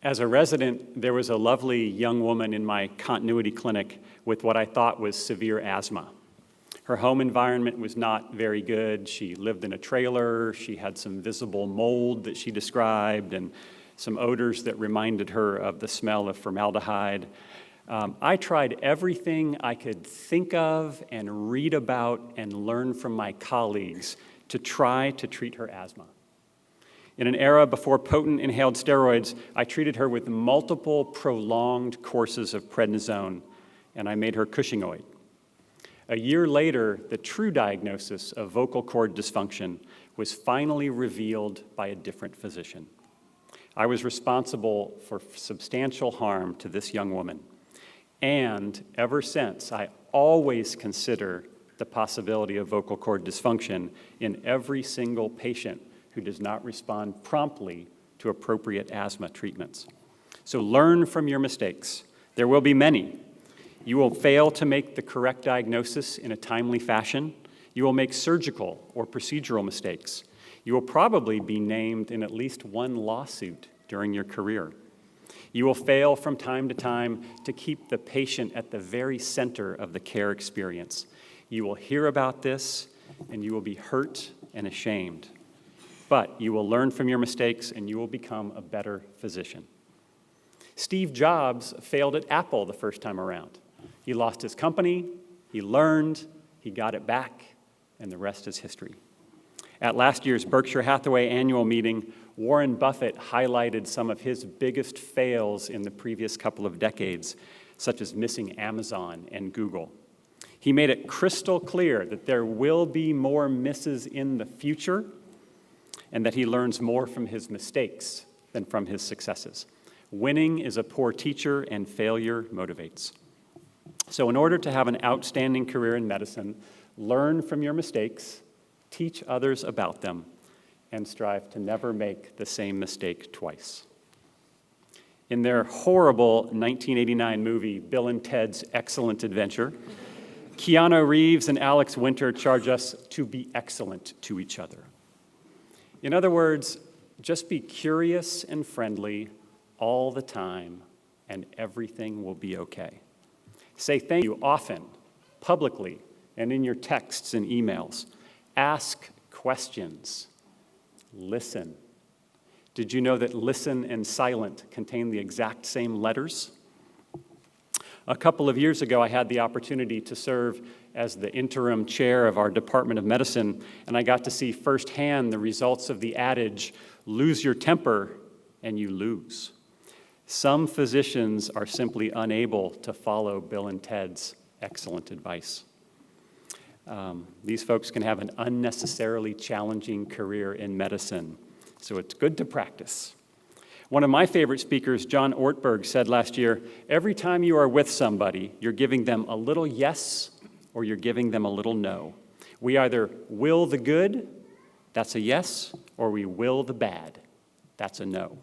As a resident, there was a lovely young woman in my continuity clinic with what I thought was severe asthma. Her home environment was not very good. She lived in a trailer. She had some visible mold that she described and some odors that reminded her of the smell of formaldehyde. I tried everything I could think of and read about and learn from my colleagues to try to treat her asthma. In an era before potent inhaled steroids, I treated her with multiple prolonged courses of prednisone, and I made her Cushingoid. A year later, the true diagnosis of vocal cord dysfunction was finally revealed by a different physician. I was responsible for substantial harm to this young woman, and ever since, I always consider the possibility of vocal cord dysfunction in every single patient who does not respond promptly to appropriate asthma treatments. So learn from your mistakes. There will be many. You will fail to make the correct diagnosis in a timely fashion. You will make surgical or procedural mistakes. You will probably be named in at least one lawsuit during your career. You will fail from time to time to keep the patient at the very center of the care experience. You will hear about this, and you will be hurt and ashamed. But you will learn from your mistakes, and you will become a better physician. Steve Jobs failed at Apple the first time around. He lost his company, he learned, he got it back, and the rest is history. At last year's Berkshire Hathaway annual meeting, Warren Buffett highlighted some of his biggest fails in the previous couple of decades, such as missing Amazon and Google. He made it crystal clear that there will be more misses in the future and that he learns more from his mistakes than from his successes. Winning is a poor teacher and failure motivates. So in order to have an outstanding career in medicine, learn from your mistakes, teach others about them, and strive to never make the same mistake twice. In their horrible 1989 movie, Bill and Ted's Excellent Adventure, Keanu Reeves and Alex Winter charge us to be excellent to each other. In other words, just be curious and friendly all the time, and everything will be okay. Say thank you often, publicly, and in your texts and emails. Ask questions. Listen. Did you know that listen and silent contain the exact same letters? A couple of years ago, I had the opportunity to serve as the interim chair of our Department of Medicine, and I got to see firsthand the results of the adage, lose your temper and you lose. Some physicians are simply unable to follow Bill and Ted's excellent advice. These folks can have an unnecessarily challenging career in medicine, so it's good to practice. One of my favorite speakers, John Ortberg, said last year, every time you are with somebody, you're giving them a little yes or you're giving them a little no. We either will the good, that's a yes, or we will the bad, that's a no.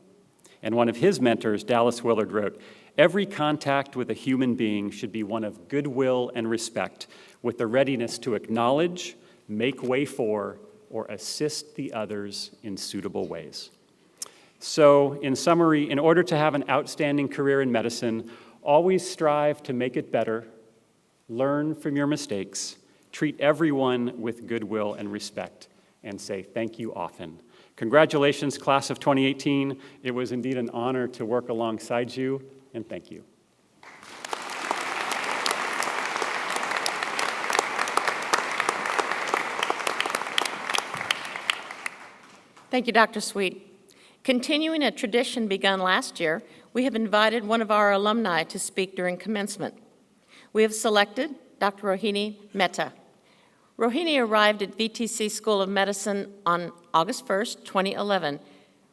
And one of his mentors, Dallas Willard, wrote, every contact with a human being should be one of goodwill and respect, with the readiness to acknowledge, make way for, or assist the others in suitable ways. So, in summary, in order to have an outstanding career in medicine, always strive to make it better, learn from your mistakes, treat everyone with goodwill and respect, and say thank you often. Congratulations, class of 2018. It was indeed an honor to work alongside you, and thank you. Thank you, Dr. Sweet. Continuing a tradition begun last year, we have invited one of our alumni to speak during commencement. We have selected Dr. Rohini Mehta. Rohini arrived at VTC School of Medicine on August 1st, 2011.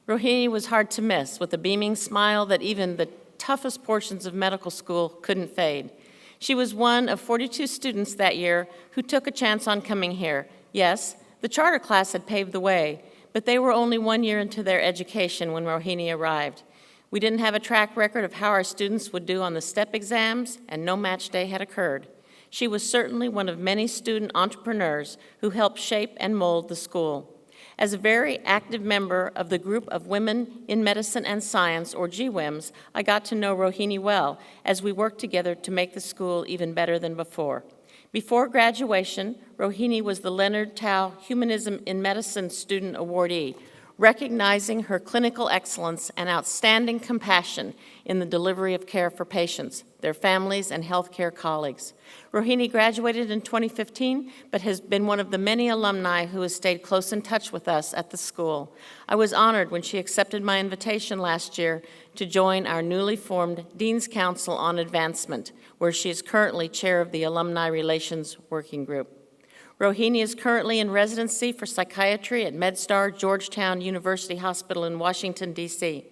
Rohini was hard to miss, with a beaming smile that even the toughest portions of medical school couldn't fade. She was one of 42 students that year who took a chance on coming here. Yes, the charter class had paved the way, but they were only 1 year into their education when Rohini arrived. We didn't have a track record of how our students would do on the STEP exams, and no match day had occurred. She was certainly one of many student entrepreneurs who helped shape and mold the school. As a very active member of the group of Women in Medicine and Science, or GWIMS, I got to know Rohini well as we worked together to make the school even better than before. Before graduation, Rohini was the Leonard Tao Humanism in Medicine Student Awardee, recognizing her clinical excellence and outstanding compassion in the delivery of care for patients, their families, and healthcare colleagues. Rohini graduated in 2015, but has been one of the many alumni who has stayed close in touch with us at the school. I was honored when she accepted my invitation last year to join our newly formed Dean's Council on Advancement, where she is currently chair of the Alumni Relations Working Group. Rohini is currently in residency for psychiatry at MedStar Georgetown University Hospital in Washington, D.C.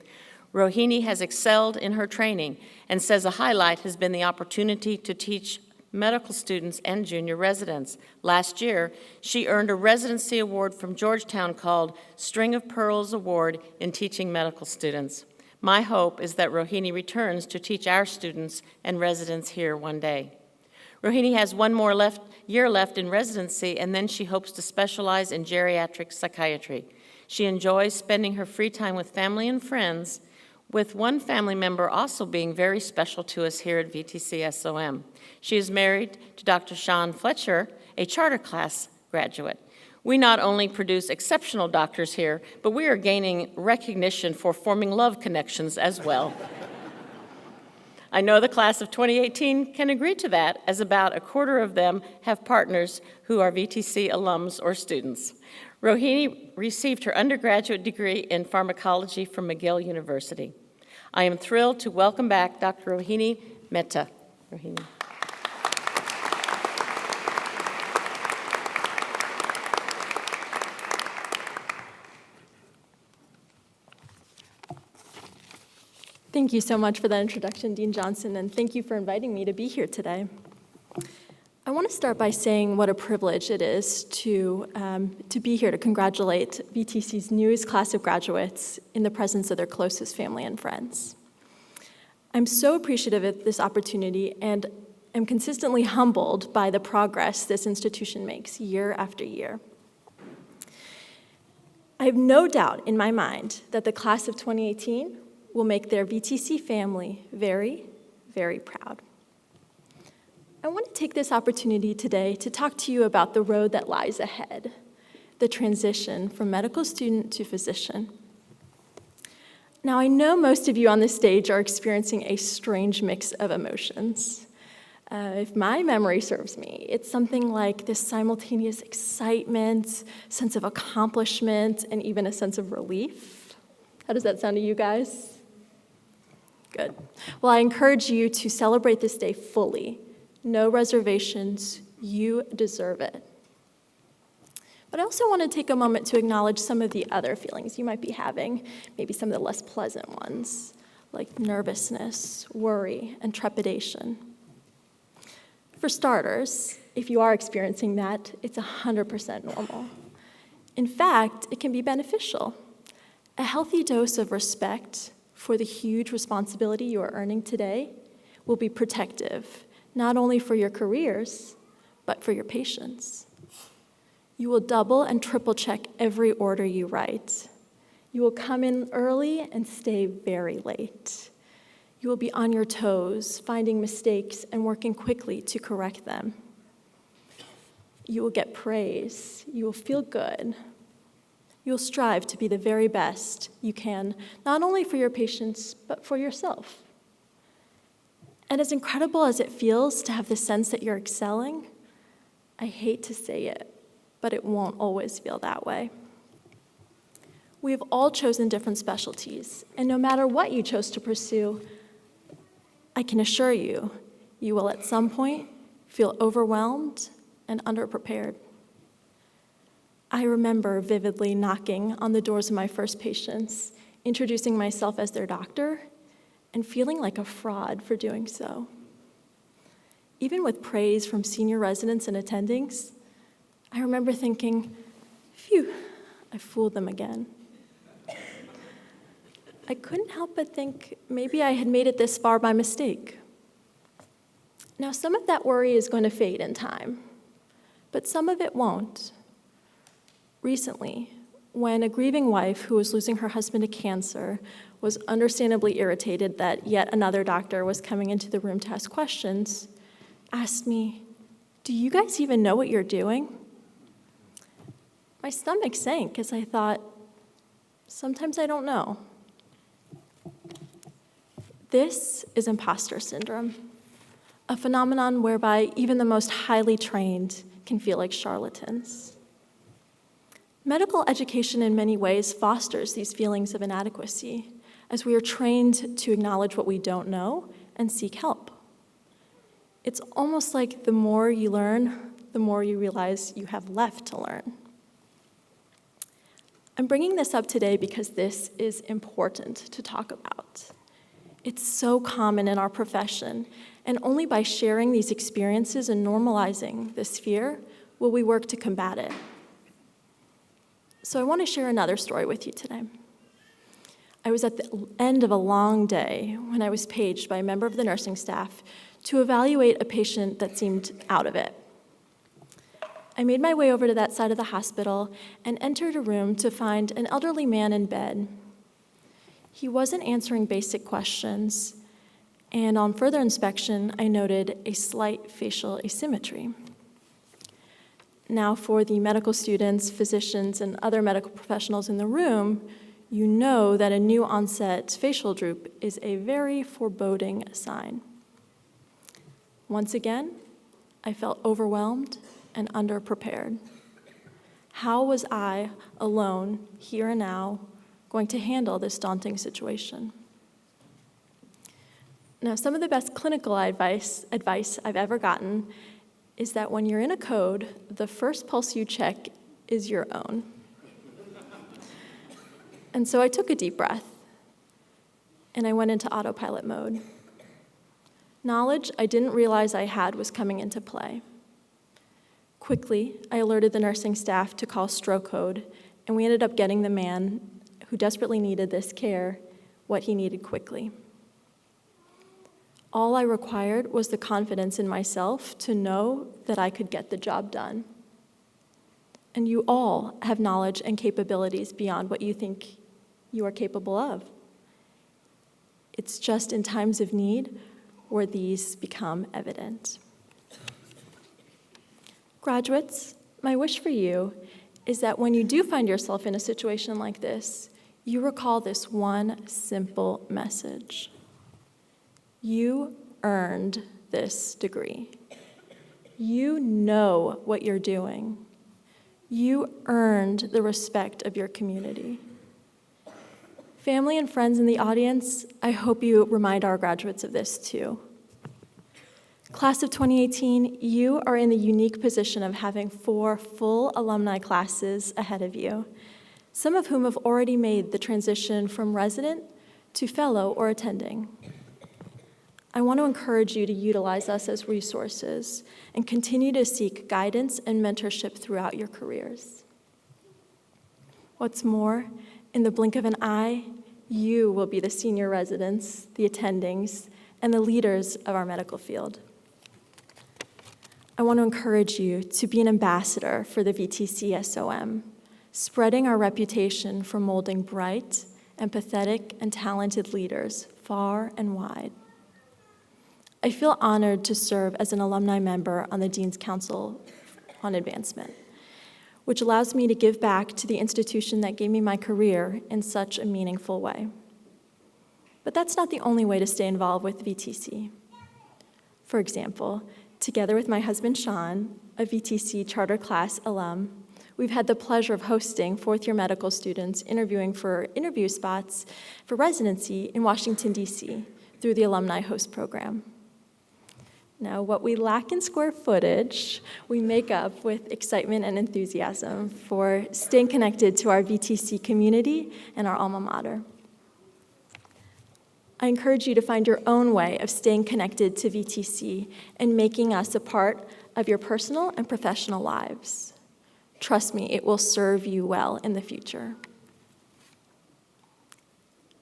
Rohini has excelled in her training and says a highlight has been the opportunity to teach medical students and junior residents. Last year, she earned a residency award from Georgetown called String of Pearls Award in Teaching Medical Students. My hope is that Rohini returns to teach our students and residents here one day. Rohini has one more year left in residency, and then she hopes to specialize in geriatric psychiatry. She enjoys spending her free time with family and friends, with one family member also being very special to us here at VTCSOM. She is married to Dr. Sean Fletcher, a charter class graduate. We not only produce exceptional doctors here, but we are gaining recognition for forming love connections as well. I know the class of 2018 can agree to that, as about a quarter of them have partners who are VTC alums or students. Rohini received her undergraduate degree in pharmacology from McGill University. I am thrilled to welcome back Dr. Rohini Mehta. Rohini. Thank you so much for that introduction, Dean Johnson, and thank you for inviting me to be here today. I want to start by saying what a privilege it is to be here to congratulate VTC's newest class of graduates in the presence of their closest family and friends. I'm so appreciative of this opportunity and am consistently humbled by the progress this institution makes year after year. I have no doubt in my mind that the class of 2018 will make their VTC family very, very proud. I want to take this opportunity today to talk to you about the road that lies ahead, the transition from medical student to physician. Now, I know most of you on this stage are experiencing a strange mix of emotions. If my memory serves me, it's something like this simultaneous excitement, sense of accomplishment, and even a sense of relief. How does that sound to you guys? Good. Well, I encourage you to celebrate this day fully. No reservations. You deserve it. But I also want to take a moment to acknowledge some of the other feelings you might be having, maybe some of the less pleasant ones, like nervousness, worry, and trepidation. For starters, if you are experiencing that, it's 100% normal. In fact, it can be beneficial. A healthy dose of respect for the huge responsibility you are earning today will be protective, not only for your careers, but for your patients. You will double and triple check every order you write. You will come in early and stay very late. You will be on your toes, finding mistakes and working quickly to correct them. You will get praise. You will feel good. You'll strive to be the very best you can, not only for your patients, but for yourself. And as incredible as it feels to have the sense that you're excelling, I hate to say it, but it won't always feel that way. We have all chosen different specialties, and no matter what you chose to pursue, I can assure you, you will at some point feel overwhelmed and underprepared. I remember vividly knocking on the doors of my first patients, introducing myself as their doctor, and feeling like a fraud for doing so. Even with praise from senior residents and attendings, I remember thinking, phew, I fooled them again. I couldn't help but think maybe I had made it this far by mistake. Now, some of that worry is going to fade in time, but some of it won't. Recently, when a grieving wife who was losing her husband to cancer was understandably irritated that yet another doctor was coming into the room to ask questions, asked me, "Do you guys even know what you're doing?" My stomach sank as I thought, sometimes I don't know. This is imposter syndrome, a phenomenon whereby even the most highly trained can feel like charlatans. Medical education in many ways fosters these feelings of inadequacy, as we are trained to acknowledge what we don't know and seek help. It's almost like the more you learn, the more you realize you have left to learn. I'm bringing this up today because this is important to talk about. It's so common in our profession, and only by sharing these experiences and normalizing this fear will we work to combat it. So I want to share another story with you today. I was at the end of a long day when I was paged by a member of the nursing staff to evaluate a patient that seemed out of it. I made my way over to that side of the hospital and entered a room to find an elderly man in bed. He wasn't answering basic questions, and on further inspection, I noted a slight facial asymmetry. Now, for the medical students, physicians, and other medical professionals in the room, you know that a new onset facial droop is a very foreboding sign. Once again, I felt overwhelmed and underprepared. How was I, alone, here and now, going to handle this daunting situation? Now, some of the best clinical advice I've ever gotten is that when you're in a code, the first pulse you check is your own. And so I took a deep breath, and I went into autopilot mode. Knowledge I didn't realize I had was coming into play. Quickly, I alerted the nursing staff to call stroke code, and we ended up getting the man who desperately needed this care what he needed quickly. All I required was the confidence in myself to know that I could get the job done. And you all have knowledge and capabilities beyond what you think you are capable of. It's just in times of need where these become evident. Graduates, my wish for you is that when you do find yourself in a situation like this, you recall this one simple message. You earned this degree. You know what you're doing. You earned the respect of your community. Family and friends in the audience, I hope you remind our graduates of this too. Class of 2018, you are in the unique position of having 4 full alumni classes ahead of you, some of whom have already made the transition from resident to fellow or attending. I want to encourage you to utilize us as resources and continue to seek guidance and mentorship throughout your careers. What's more, in the blink of an eye, you will be the senior residents, the attendings, and the leaders of our medical field. I want to encourage you to be an ambassador for the VTCSOM, spreading our reputation for molding bright, empathetic, and talented leaders far and wide. I feel honored to serve as an alumni member on the Dean's Council on Advancement, which allows me to give back to the institution that gave me my career in such a meaningful way. But that's not the only way to stay involved with VTC. For example, together with my husband, Sean, a VTC charter class alum, we've had the pleasure of hosting fourth-year medical students interviewing for interview spots for residency in Washington, D.C. through the Alumni Host Program. Now, what we lack in square footage, we make up with excitement and enthusiasm for staying connected to our VTC community and our alma mater. I encourage you to find your own way of staying connected to VTC and making us a part of your personal and professional lives. Trust me, it will serve you well in the future.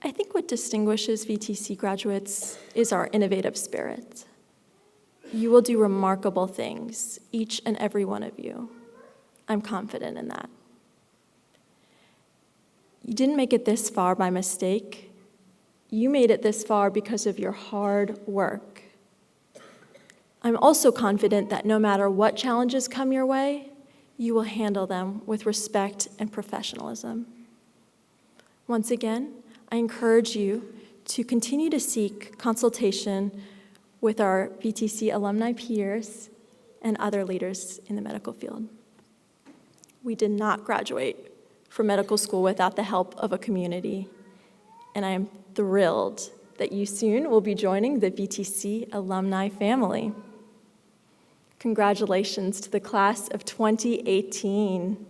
I think what distinguishes VTC graduates is our innovative spirit. You will do remarkable things, each and every one of you. I'm confident in that. You didn't make it this far by mistake. You made it this far because of your hard work. I'm also confident that no matter what challenges come your way, you will handle them with respect and professionalism. Once again, I encourage you to continue to seek consultation with our VTC alumni peers and other leaders in the medical field. We did not graduate from medical school without the help of a community, and I am thrilled that you soon will be joining the VTC alumni family. Congratulations to the class of 2018.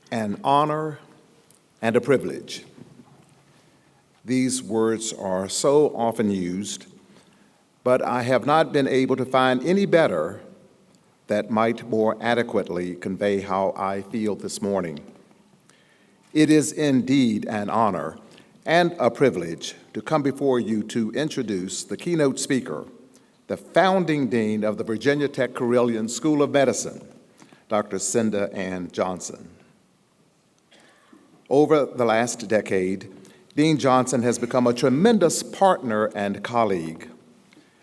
An honor and a privilege. These words are so often used, but I have not been able to find any better that might more adequately convey how I feel this morning. It is indeed an honor and a privilege to come before you to introduce the keynote speaker, the founding dean of the Virginia Tech Carilion School of Medicine, Dr. Cinda Ann Johnson. Over the last decade, Dean Johnson has become a tremendous partner and colleague,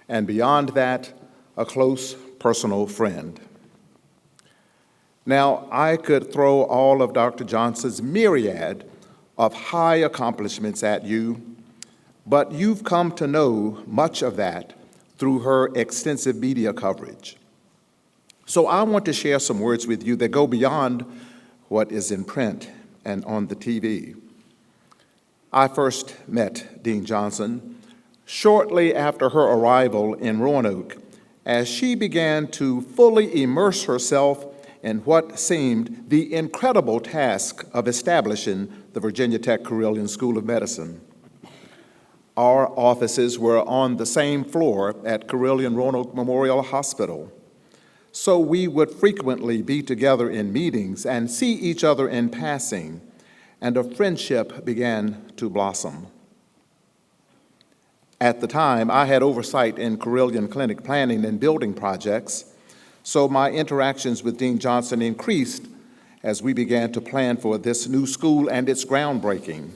and beyond that, a close personal friend. Now, I could throw all of Dr. Johnson's myriad of high accomplishments at you, but you've come to know much of that through her extensive media coverage. So I want to share some words with you that go beyond what is in print and on the TV. I first met Dean Johnson shortly after her arrival in Roanoke, as she began to fully immerse herself in what seemed the incredible task of establishing the Virginia Tech Carilion School of Medicine. Our offices were on the same floor at Carilion Roanoke Memorial Hospital, so we would frequently be together in meetings and see each other in passing, and a friendship began to blossom. At the time, I had oversight in Carilion clinic planning and building projects, so my interactions with Dean Johnson increased as we began to plan for this new school and its groundbreaking.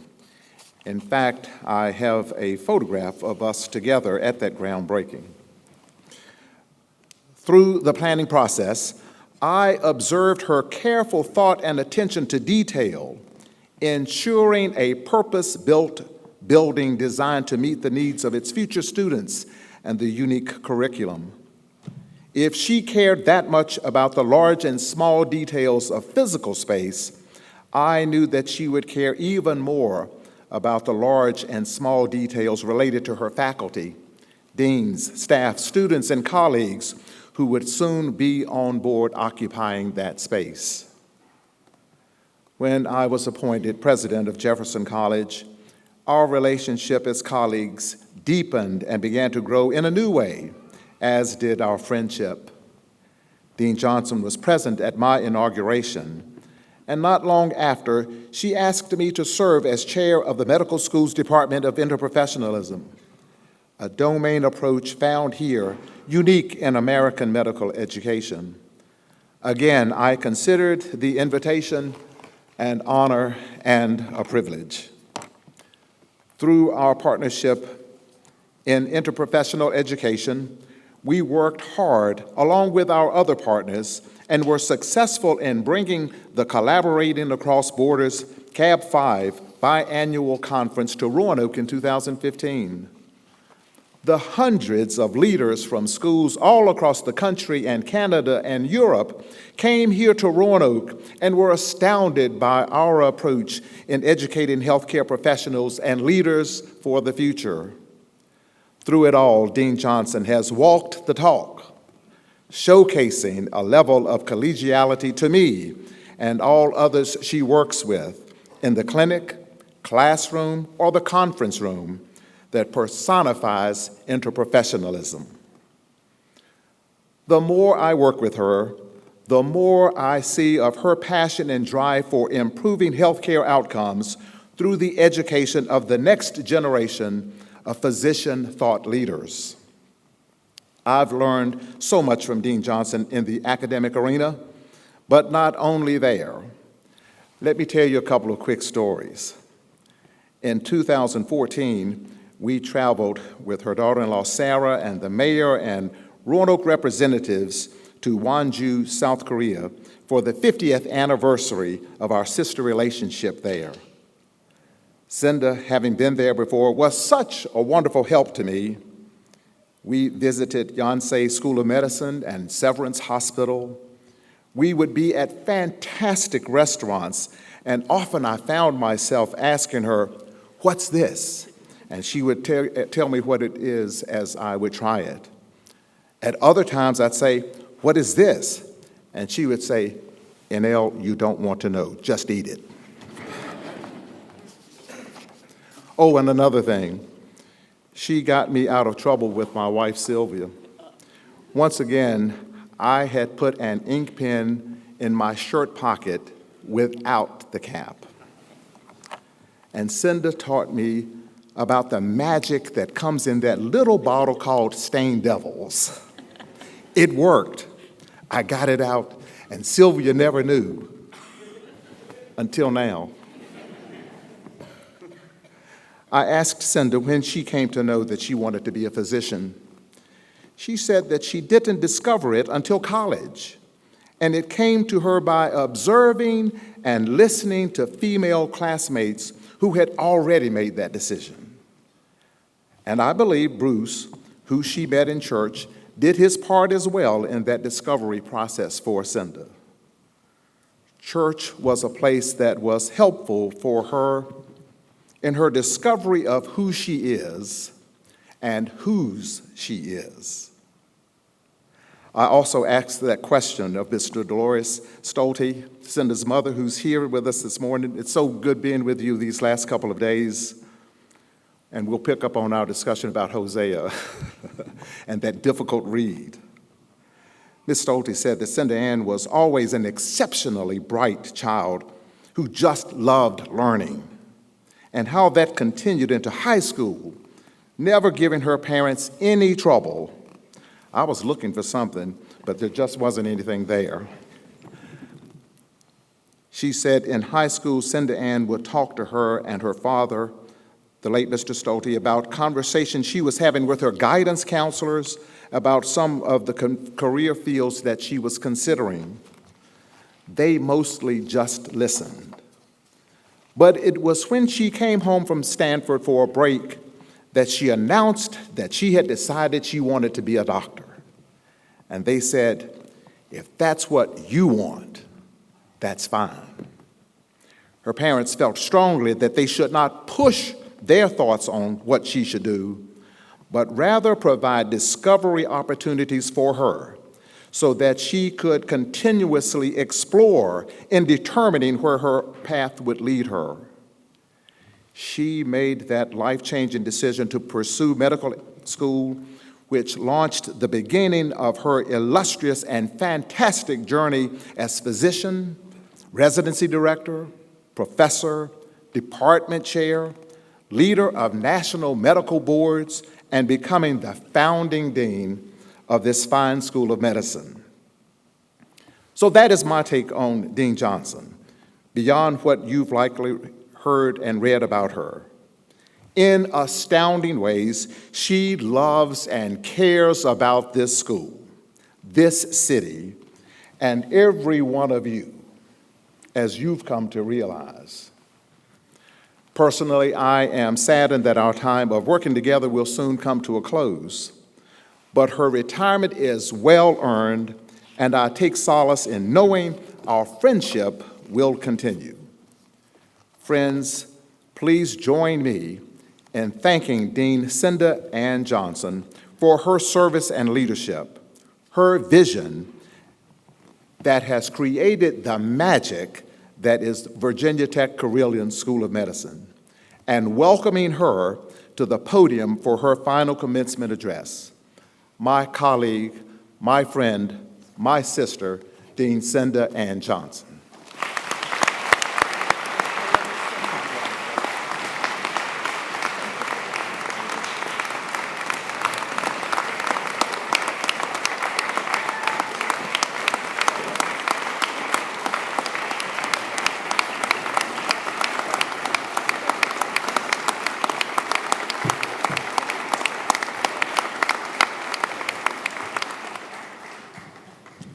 In fact, I have a photograph of us together at that groundbreaking. Through the planning process, I observed her careful thought and attention to detail, ensuring a purpose-built building designed to meet the needs of its future students and the unique curriculum. If she cared that much about the large and small details of physical space, I knew that she would care even more about the large and small details related to her faculty, deans, staff, students, and colleagues who would soon be on board occupying that space. When I was appointed president of Jefferson College, our relationship as colleagues deepened and began to grow in a new way, as did our friendship. Dean Johnson was present at my inauguration, and not long after, she asked me to serve as chair of the medical school's Department of Interprofessionalism, a domain approach found here unique in American medical education. Again, I considered the invitation an honor and a privilege. Through our partnership in interprofessional education, we worked hard along with our other partners and were successful in bringing the Collaborating Across Borders CAB 5 biannual conference to Roanoke in 2015. The hundreds of leaders from schools all across the country and Canada and Europe came here to Roanoke and were astounded by our approach in educating healthcare professionals and leaders for the future. Through it all, Dean Johnson has walked the talk, showcasing a level of collegiality to me and all others she works with in the clinic, classroom, or the conference room that personifies interprofessionalism. The more I work with her, the more I see of her passion and drive for improving healthcare outcomes through the education of the next generation of physician thought leaders. I've learned so much from Dean Johnson in the academic arena, but not only there. Let me tell you a couple of quick stories. In 2014, we traveled with her daughter-in-law Sarah and the mayor and Roanoke representatives to Wonju, South Korea for the 50th anniversary of our sister relationship there. Cinda, having been there before, was such a wonderful help to me. We visited Yonsei School of Medicine and Severance Hospital. We would be at fantastic restaurants, and often I found myself asking her, "What's this?" And she would tell me what it is as I would try it. At other times, I'd say, "What is this?" And she would say, "NL, you don't want to know, just eat it." Oh, and another thing, she got me out of trouble with my wife, Sylvia. Once again, I had put an ink pen in my shirt pocket without the cap. And Cinda taught me about the magic that comes in that little bottle called Stain Devils. It worked. I got it out, and Sylvia never knew until now. I asked Cinda when she came to know that she wanted to be a physician. She said that she didn't discover it until college, and it came to her by observing and listening to female classmates who had already made that decision. And I believe Bruce, who she met in church, did his part as well in that discovery process for Cinda. Church was a place that was helpful for her in her discovery of who she is and whose she is. I also asked that question of Mr. Dolores Stolte, Cinda's mother, who's here with us this morning. It's so good being with you these last couple of days. And we'll pick up on our discussion about Hosea and that difficult read. Ms. Stolte said that Cinda Ann was always an exceptionally bright child who just loved learning, and how that continued into high school, never giving her parents any trouble. I was looking for something, but there just wasn't anything there. She said in high school, Cinda Ann would talk to her and her father, the late Mr. Stolte, about conversations she was having with her guidance counselors about some of the career fields that she was considering. They mostly just listened. But it was when she came home from Stanford for a break that she announced that she had decided she wanted to be a doctor. And they said, if that's what you want, that's fine. Her parents felt strongly that they should not push their thoughts on what she should do, but rather provide discovery opportunities for her so that she could continuously explore in determining where her path would lead her. She made that life-changing decision to pursue medical school, which launched the beginning of her illustrious and fantastic journey as physician, residency director, professor, department chair, leader of national medical boards, and becoming the founding dean of this fine school of medicine. So that is my take on Dean Johnson, beyond what you've likely heard and read about her. In astounding ways, she loves and cares about this school, this city, and every one of you, as you've come to realize. Personally, I am saddened that our time of working together will soon come to a close, but her retirement is well-earned, and I take solace in knowing our friendship will continue. Friends, please join me in thanking Dean Cinda Ann Johnson for her service and leadership, her vision that has created the magic that is Virginia Tech Carilion School of Medicine, and welcoming her to the podium for her final commencement address. My colleague, my friend, my sister, Dean Cinda Ann Johnson.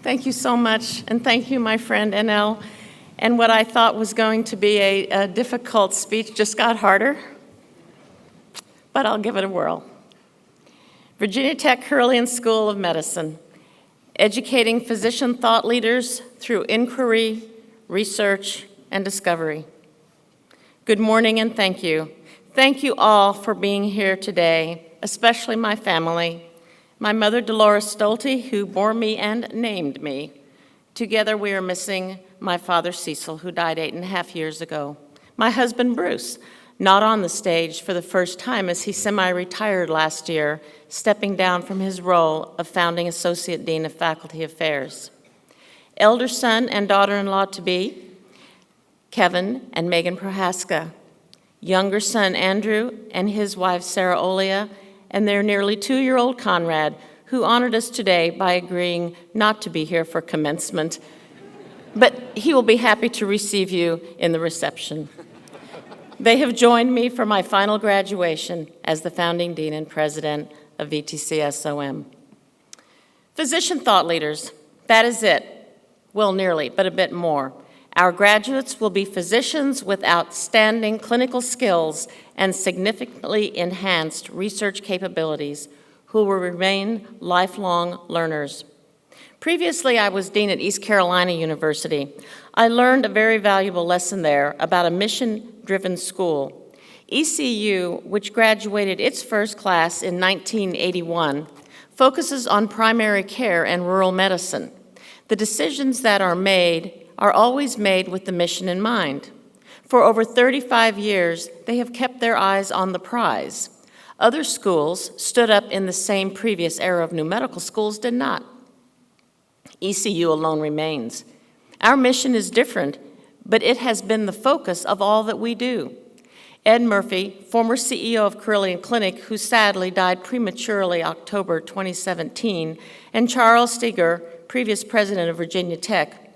Thank you so much, and thank you, my friend NL. And what I thought was going to be a difficult speech just got harder, but I'll give it a whirl. Virginia Tech Carilion School of Medicine, educating physician thought leaders through inquiry, research, and discovery. Good morning and thank you. Thank you all for being here today, especially my family. My mother, Dolores Stolte, who bore me and named me. Together we are missing my father, Cecil, who died 8.5 years ago. My husband, Bruce, not on the stage for the first time as he semi-retired last year, stepping down from his role of founding Associate Dean of Faculty Affairs. Elder son and daughter-in-law to be, Kevin and Megan Prohaska. younger son Andrew and his wife Sarah Olia, and their nearly 2-year-old Conrad, who honored us today by agreeing not to be here for commencement, but he will be happy to receive you in the reception. They have joined me for my final graduation as the founding dean and president of VTCSOM. Physician thought leaders, that is it. Well, nearly, but a bit more. Our graduates will be physicians with outstanding clinical skills and significantly enhanced research capabilities who will remain lifelong learners. Previously, I was dean at East Carolina University. I learned a very valuable lesson there about a mission-driven school. ECU, which graduated its first class in 1981, focuses on primary care and rural medicine. The decisions that are made are always made with the mission in mind. For over 35 years, they have kept their eyes on the prize. Other schools stood up in the same previous era of new medical schools did not. ECU alone remains. Our mission is different, but it has been the focus of all that we do. Ed Murphy, former CEO of Carilion Clinic, who sadly died prematurely October 2017, and Charles Steger, previous president of Virginia Tech,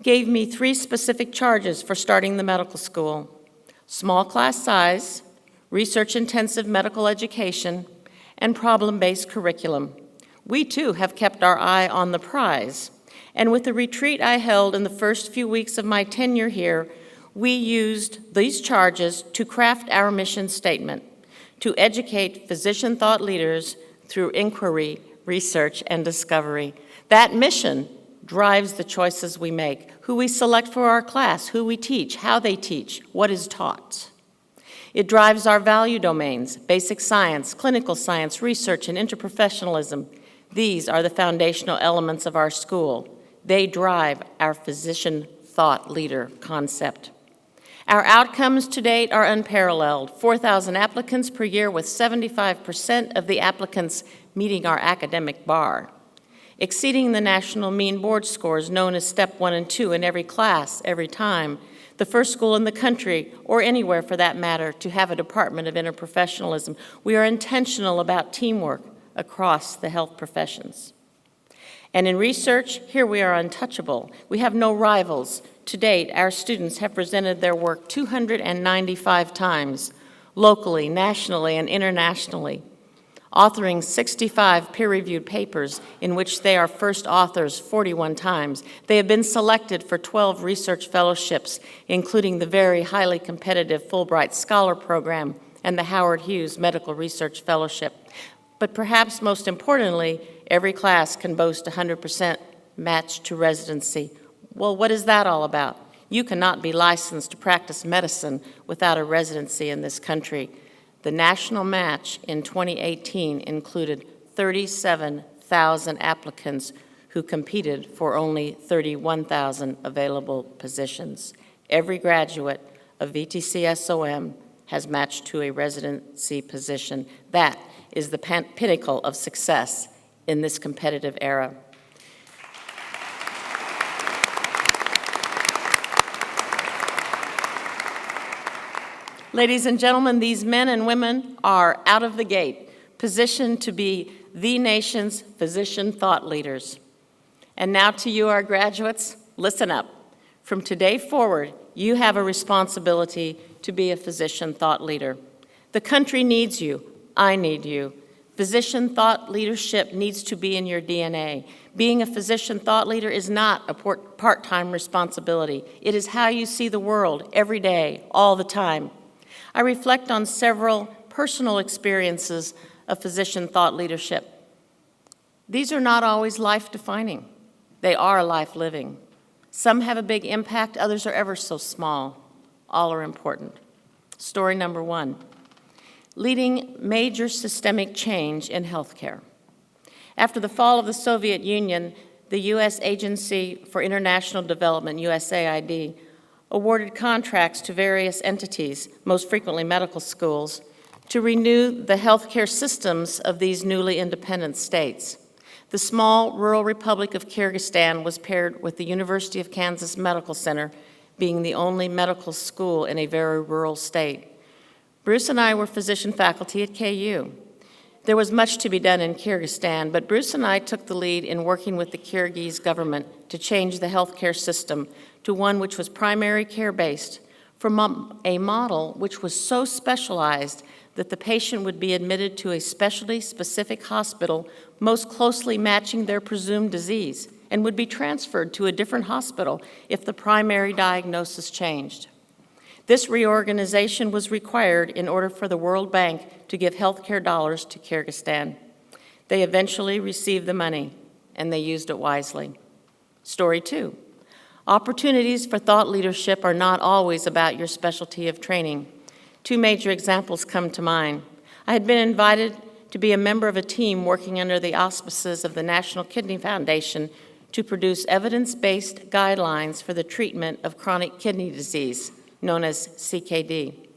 gave me 3 specific charges for starting the medical school: small class size, research-intensive medical education, and problem-based curriculum. We, too, have kept our eye on the prize. And with the retreat I held in the first few weeks of my tenure here, we used these charges to craft our mission statement, to educate physician thought leaders through inquiry, research, and discovery. That mission drives the choices we make, who we select for our class, who we teach, how they teach, what is taught. It drives our value domains: basic science, clinical science, research, and interprofessionalism. These are the foundational elements of our school. They drive our physician thought leader concept. Our outcomes to date are unparalleled: 4,000 applicants per year, with 75% of the applicants meeting our academic bar, exceeding the national mean board scores known as Step 1 and 2 in every class, every time, the first school in the country, or anywhere for that matter, to have a department of interprofessionalism. We are intentional about teamwork across the health professions. And in research, here we are untouchable. We have no rivals. To date, our students have presented their work 295 times, locally, nationally, and internationally, authoring 65 peer-reviewed papers in which they are first authors 41 times. They have been selected for 12 research fellowships, including the very highly competitive Fulbright Scholar Program and the Howard Hughes Medical Research Fellowship. But perhaps most importantly, every class can boast 100% match to residency. Well, what is that all about? You cannot be licensed to practice medicine without a residency in this country. The national match in 2018 included 37,000 applicants who competed for only 31,000 available positions. Every graduate of VTCSOM has matched to a residency position. That is the pinnacle of success in this competitive era. Ladies and gentlemen, these men and women are out of the gate, positioned to be the nation's physician thought leaders. And now to you, our graduates, listen up. From today forward, you have a responsibility to be a physician thought leader. The country needs you. I need you. Physician thought leadership needs to be in your DNA. Being a physician thought leader is not a part-time responsibility. It is how you see the world every day, all the time. I reflect on several personal experiences of physician thought leadership. These are not always life-defining. They are life-living. Some have a big impact, others are ever so small. All are important. Story number 1. Leading major systemic change in healthcare. After the fall of the Soviet Union, the U.S. Agency for International Development, USAID, awarded contracts to various entities, most frequently medical schools, to renew the healthcare systems of these newly independent states. The small rural Republic of Kyrgyzstan was paired with the University of Kansas Medical Center, being the only medical school in a very rural state. Bruce and I were physician faculty at KU. There was much to be done in Kyrgyzstan, but Bruce and I took the lead in working with the Kyrgyz government to change the healthcare system to one which was primary care-based, from a model which was so specialized that the patient would be admitted to a specialty-specific hospital most closely matching their presumed disease and would be transferred to a different hospital if the primary diagnosis changed. This reorganization was required in order for the World Bank to give healthcare dollars to Kyrgyzstan. They eventually received the money, and they used it wisely. Story 2. Opportunities for thought leadership are not always about your specialty of training. 2 major examples come to mind. I had been invited to be a member of a team working under the auspices of the National Kidney Foundation to produce evidence-based guidelines for the treatment of chronic kidney disease, known as CKD.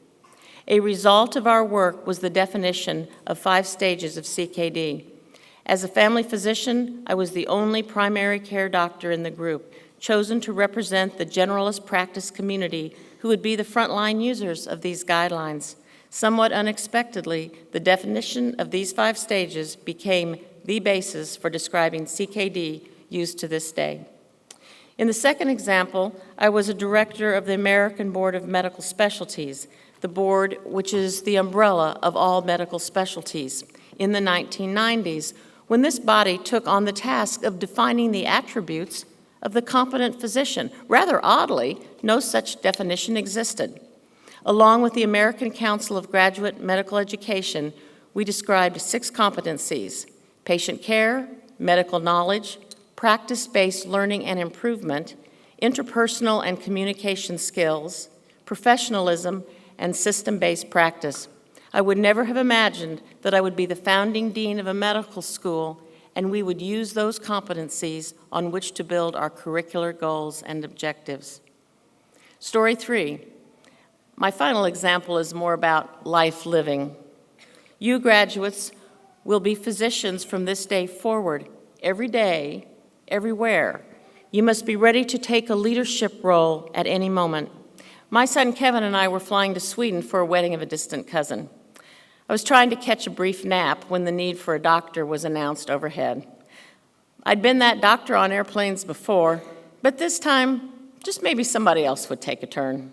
A result of our work was the definition of 5 stages of CKD. As a family physician, I was the only primary care doctor in the group, chosen to represent the generalist practice community who would be the frontline users of these guidelines. Somewhat unexpectedly, the definition of these 5 stages became the basis for describing CKD used to this day. In the second example, I was a director of the American Board of Medical Specialties, the board which is the umbrella of all medical specialties, in the 1990s, when this body took on the task of defining the attributes of the competent physician. Rather oddly, no such definition existed. Along with the American Council of Graduate Medical Education, we described 6 competencies: patient care, medical knowledge, practice-based learning and improvement, interpersonal and communication skills, professionalism, and system-based practice. I would never have imagined that I would be the founding dean of a medical school and we would use those competencies on which to build our curricular goals and objectives. Story 3. My final example is more about life living. You graduates will be physicians from this day forward, every day, everywhere. You must be ready to take a leadership role at any moment. My son Kevin and I were flying to Sweden for a wedding of a distant cousin. I was trying to catch a brief nap when the need for a doctor was announced overhead. I'd been that doctor on airplanes before, but this time, just maybe somebody else would take a turn.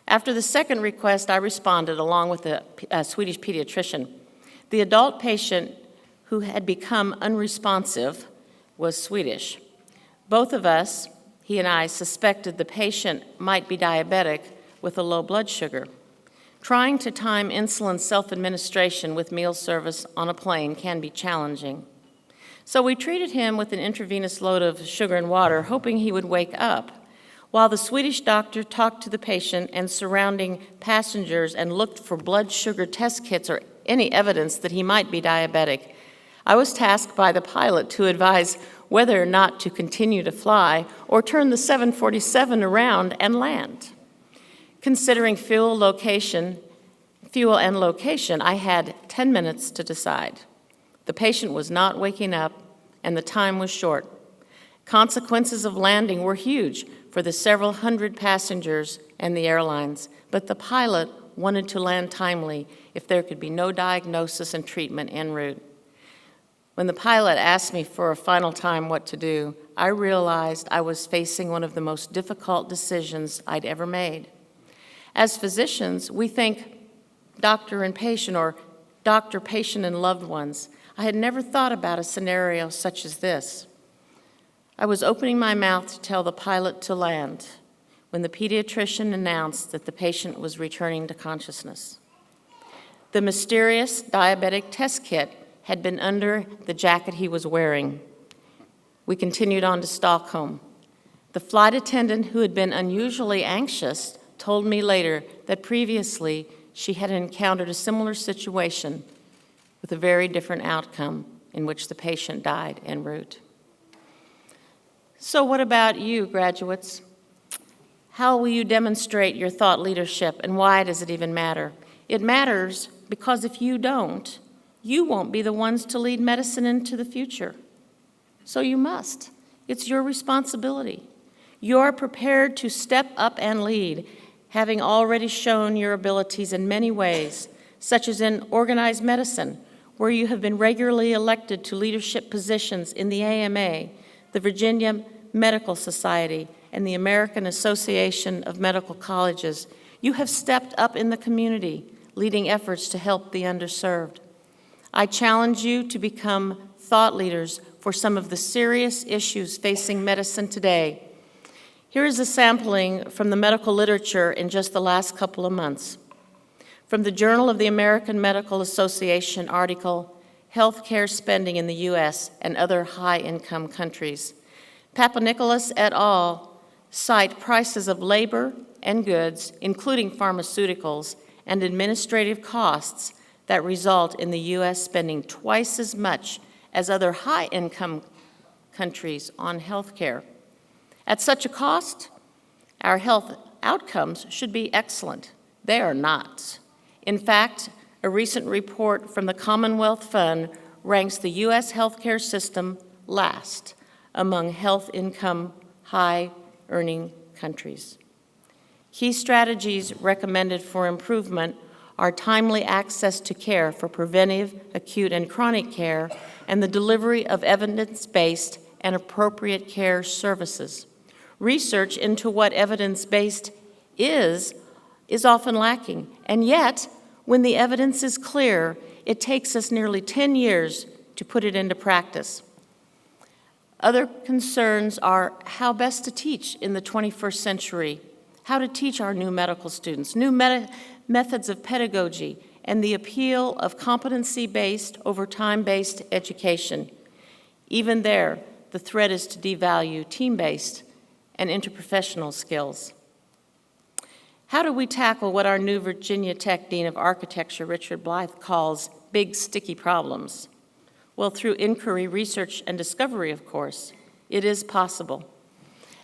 After the second request, I responded along with a Swedish pediatrician. The adult patient who had become unresponsive was Swedish. Both of us, he and I, suspected the patient might be diabetic with a low blood sugar. Trying to time insulin self-administration with meal service on a plane can be challenging. So we treated him with an intravenous load of sugar and water, hoping he would wake up, while the Swedish doctor talked to the patient and surrounding passengers and looked for blood sugar test kits or any evidence that he might be diabetic. I was tasked by the pilot to advise whether or not to continue to fly or turn the 747 around and land. Considering fuel and location, I had 10 minutes to decide. The patient was not waking up, and the time was short. Consequences of landing were huge for the several hundred passengers and the airlines, but the pilot wanted to land timely if there could be no diagnosis and treatment en route. When the pilot asked me for a final time what to do, I realized I was facing one of the most difficult decisions I'd ever made. As physicians, we think doctor and patient or doctor, patient, and loved ones. I had never thought about a scenario such as this. I was opening my mouth to tell the pilot to land when the pediatrician announced that the patient was returning to consciousness. The mysterious diabetic test kit had been under the jacket he was wearing. We continued on to Stockholm. The flight attendant, who had been unusually anxious, told me later that previously she had encountered a similar situation with a very different outcome in which the patient died en route. So what about you, graduates? How will you demonstrate your thought leadership, and why does it even matter? It matters because if you don't, you won't be the ones to lead medicine into the future. So you must. It's your responsibility. You're prepared to step up and lead. having already shown your abilities in many ways, such as in organized medicine, where you have been regularly elected to leadership positions in the AMA, the Virginia Medical Society, and the American Association of Medical Colleges. You have stepped up in the community, leading efforts to help the underserved. I challenge you to become thought leaders for some of the serious issues facing medicine today. Here is a sampling from the medical literature in just the last couple of months. From the Journal of the American Medical Association article, Healthcare Spending in the U.S. and Other High-Income Countries. Papanikolaou et al. Cite prices of labor and goods, including pharmaceuticals, and administrative costs that result in the U.S. spending twice as much as other high-income countries on health care. At such a cost, our health outcomes should be excellent. They are not. In fact, a recent report from the Commonwealth Fund ranks the U.S. healthcare system last among health income high-earning countries. Key strategies recommended for improvement are timely access to care for preventive, acute, and chronic care, and the delivery of evidence-based and appropriate care services. Research into what evidence-based is often lacking, and yet, when the evidence is clear, it takes us nearly 10 years to put it into practice. Other concerns are how best to teach in the 21st century, how to teach our new medical students, new methods of pedagogy, and the appeal of competency-based over time-based education. Even there, the threat is to devalue team-based and interprofessional skills. How do we tackle what our new Virginia Tech Dean of Architecture, Richard Blythe, calls big, sticky problems? Well, through inquiry, research, and discovery, of course. It is possible.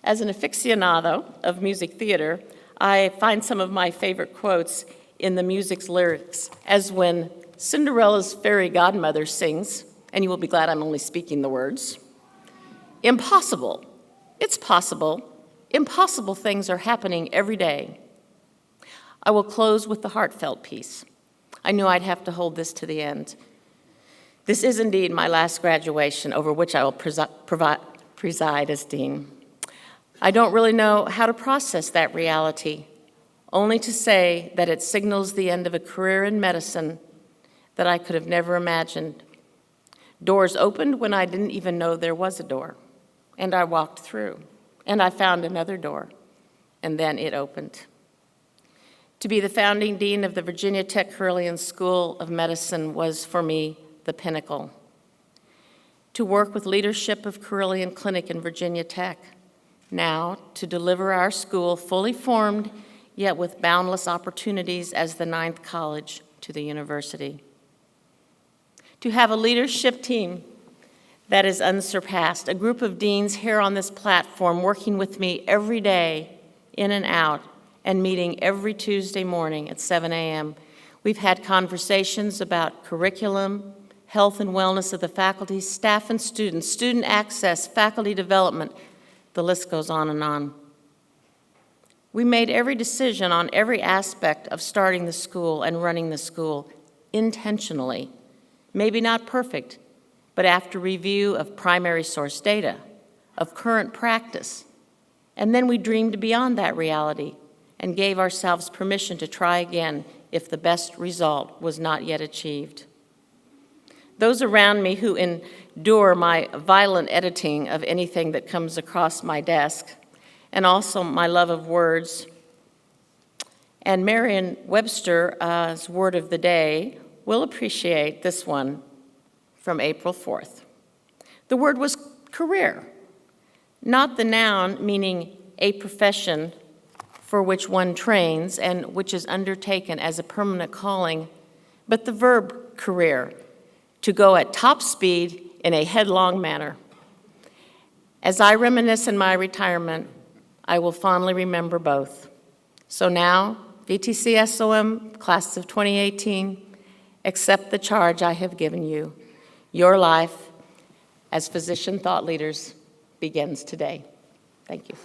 As an aficionado of music theater, I find some of my favorite quotes in the music's lyrics, as when Cinderella's fairy godmother sings, and you will be glad I'm only speaking the words, "Impossible, it's possible, impossible things are happening every day." I will close with the heartfelt piece. I knew I'd have to hold this to the end. This is indeed my last graduation over which I will preside as dean. I don't really know how to process that reality, only to say that it signals the end of a career in medicine that I could have never imagined. Doors opened when I didn't even know there was a door, and I walked through, and I found another door, and then it opened. To be the founding dean of the Virginia Tech Carilion School of Medicine was, for me, the pinnacle. To work with leadership of Carilion Clinic in Virginia Tech, now to deliver our school fully formed, yet with boundless opportunities as the 9th college to the university. To have a leadership team that is unsurpassed, a group of deans here on this platform working with me every day, in and out, and meeting every Tuesday morning at 7 a.m. We've had conversations about curriculum, health and wellness of the faculty, staff and students, student access, faculty development, the list goes on and on. We made every decision on every aspect of starting the school and running the school intentionally. Maybe not perfect, but after review of primary source data, of current practice. And then we dreamed beyond that reality and gave ourselves permission to try again if the best result was not yet achieved. Those around me who endure my violent editing of anything that comes across my desk, and also my love of words, and Merriam-Webster's word of the day will appreciate this one from April 4th. The word was career, not the noun meaning a profession for which one trains and which is undertaken as a permanent calling, but the verb career, to go at top speed in a headlong manner. As I reminisce in my retirement, I will fondly remember both. So now, VTCSOM, class of 2018, accept the charge I have given you. Your life as physician thought leaders begins today. Thank you.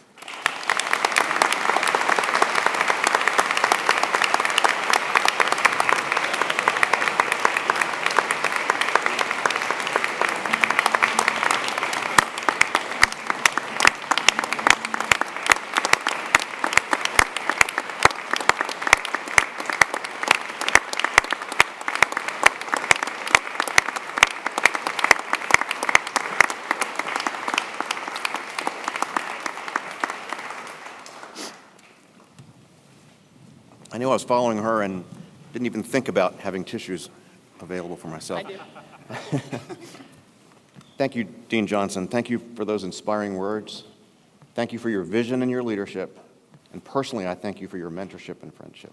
I knew I was following her and didn't even think about having tissues available for myself. I do. Thank you, Dean Johnson. Thank you for those inspiring words. Thank you for your vision and your leadership. And personally, I thank you for your mentorship and friendship.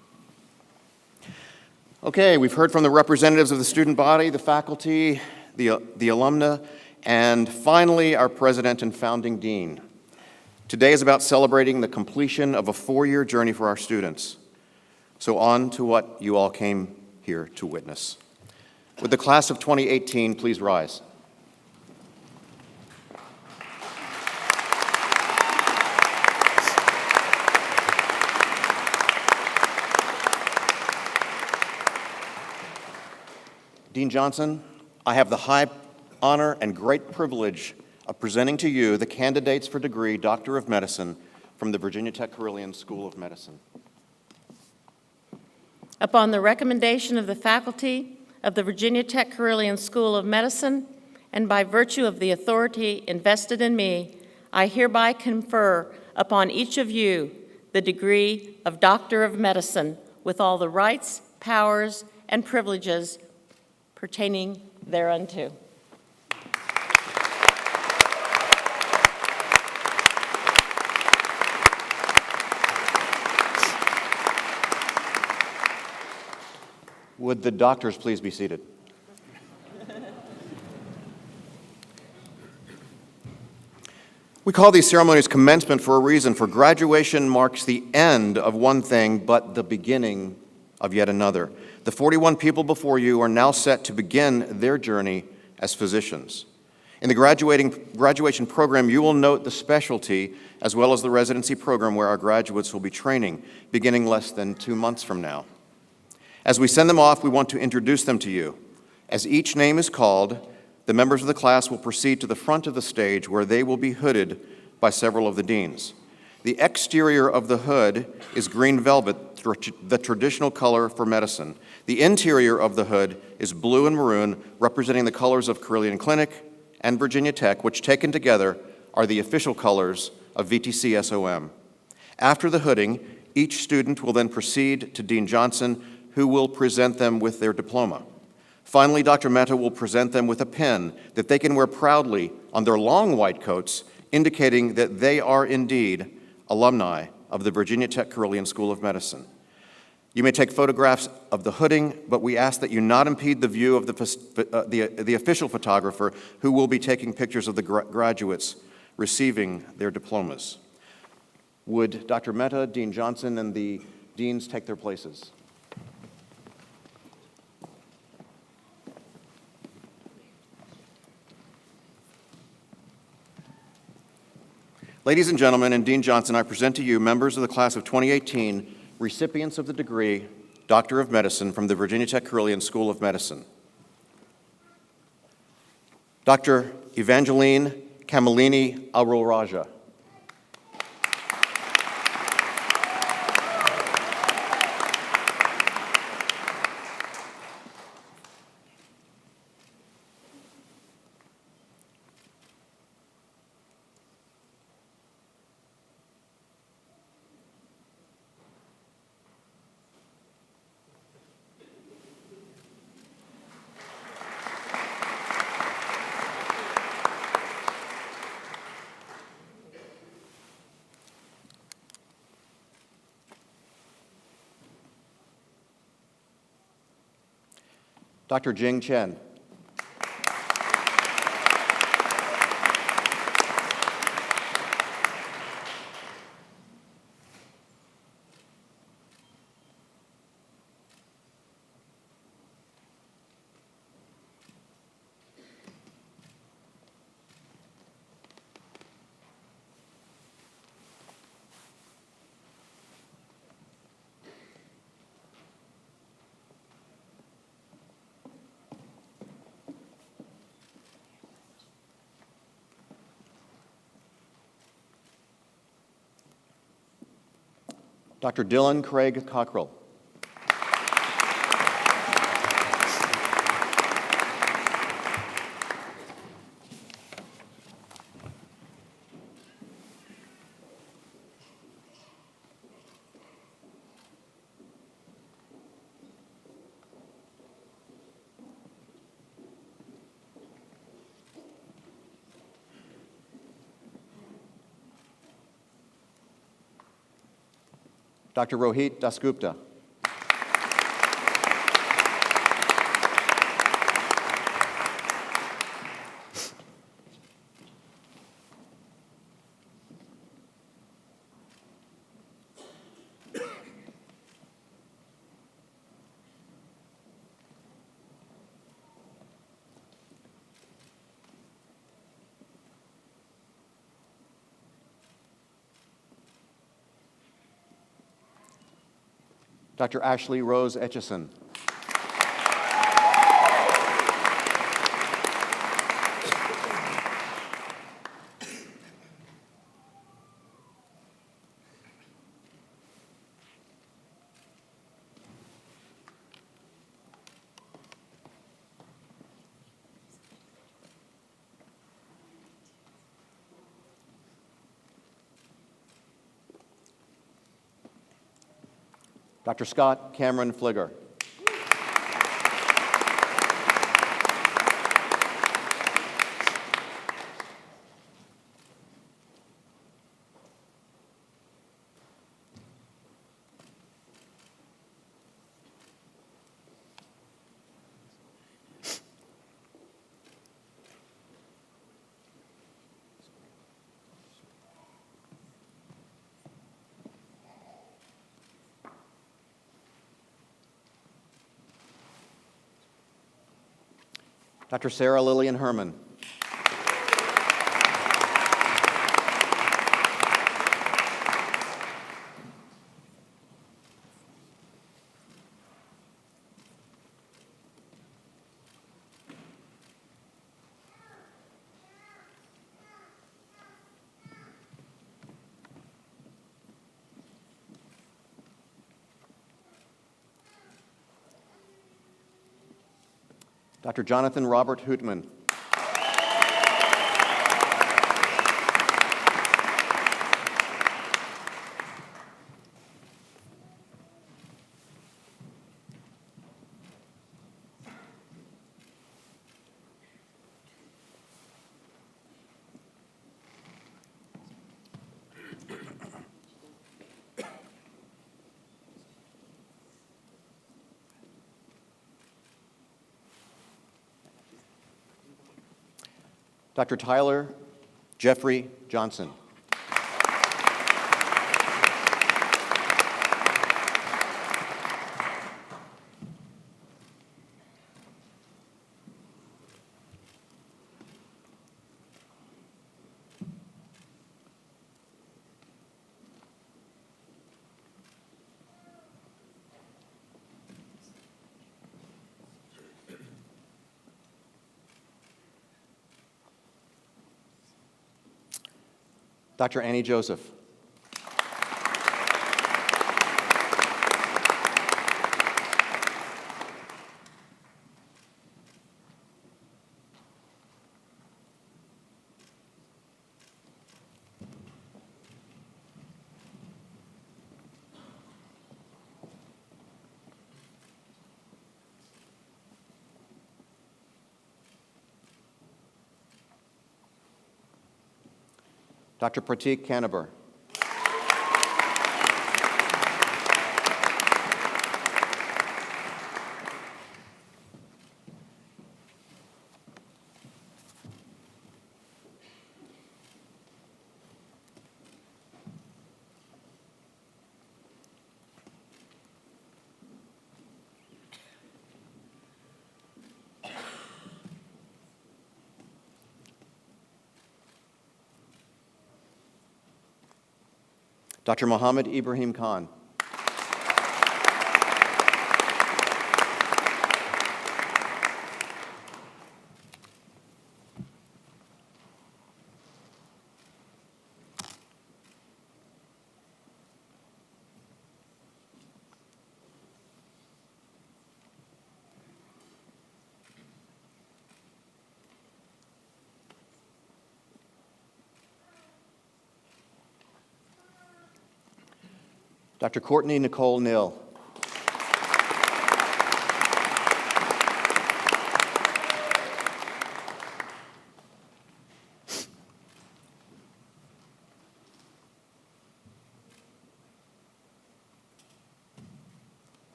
Okay, we've heard from the representatives of the student body, the faculty, the alumna, and finally, our president and founding dean. Today is about celebrating the completion of a 4-year journey for our students. So on to what you all came here to witness. Would the class of 2018 please rise? Dean Johnson, I have the high honor and great privilege of presenting to you the candidates for degree Doctor of Medicine from the Virginia Tech Carilion School of Medicine. Upon the recommendation of the faculty of the Virginia Tech Carilion School of Medicine, and by virtue of the authority invested in me, I hereby confer upon each of you the degree of Doctor of Medicine with all the rights, powers, and privileges pertaining thereunto. Would the doctors please be seated? We call these ceremonies commencement for a reason, for graduation marks the end of one thing, but the beginning of yet another. The 41 people before you are now set to begin their journey as physicians. In the graduation program, you will note the specialty as well as the residency program where our graduates will be training, beginning less than 2 months from now. As we send them off, we want to introduce them to you. As each name is called, the members of the class will proceed to the front of the stage where they will be hooded by several of the deans. The exterior of the hood is green velvet, the traditional color for medicine. The interior of the hood is blue and maroon, representing the colors of Carilion Clinic and Virginia Tech, which taken together are the official colors of VTCSOM. After the hooding, each student will then proceed to Dean Johnson, who will present them with their diploma. Finally, Dr. Mehta will present them with a pin that they can wear proudly on their long white coats, indicating that they are indeed alumni of the Virginia Tech Carilion School of Medicine. You may take photographs of the hooding, but we ask that you not impede the view of the official photographer who will be taking pictures of the graduates receiving their diplomas. Would Dr. Mehta, Dean Johnson, and the deans take their places? Ladies and gentlemen, and Dean Johnson, I present to you members of the class of 2018, recipients of the degree Doctor of Medicine from the Virginia Tech Carilion School of Medicine. Dr. Evangeline Kamalini Arulraja. Dr. Jing Chen. Dr. Dylan Craig Cockrell. Dr. Rohit Dasgupta. Dr. Ashley Rose Etchison. Dr. Scott Cameron Fligger. Dr. Sarah Lillian Herman. Dr. Jonathan Robert Hootman. Dr. Tyler Jeffrey Johnson. Dr. Annie Joseph. Dr. Pratik Kanabar. Dr. Mohammed Ibrahim Khan. Dr. Courtney Nicole Nill.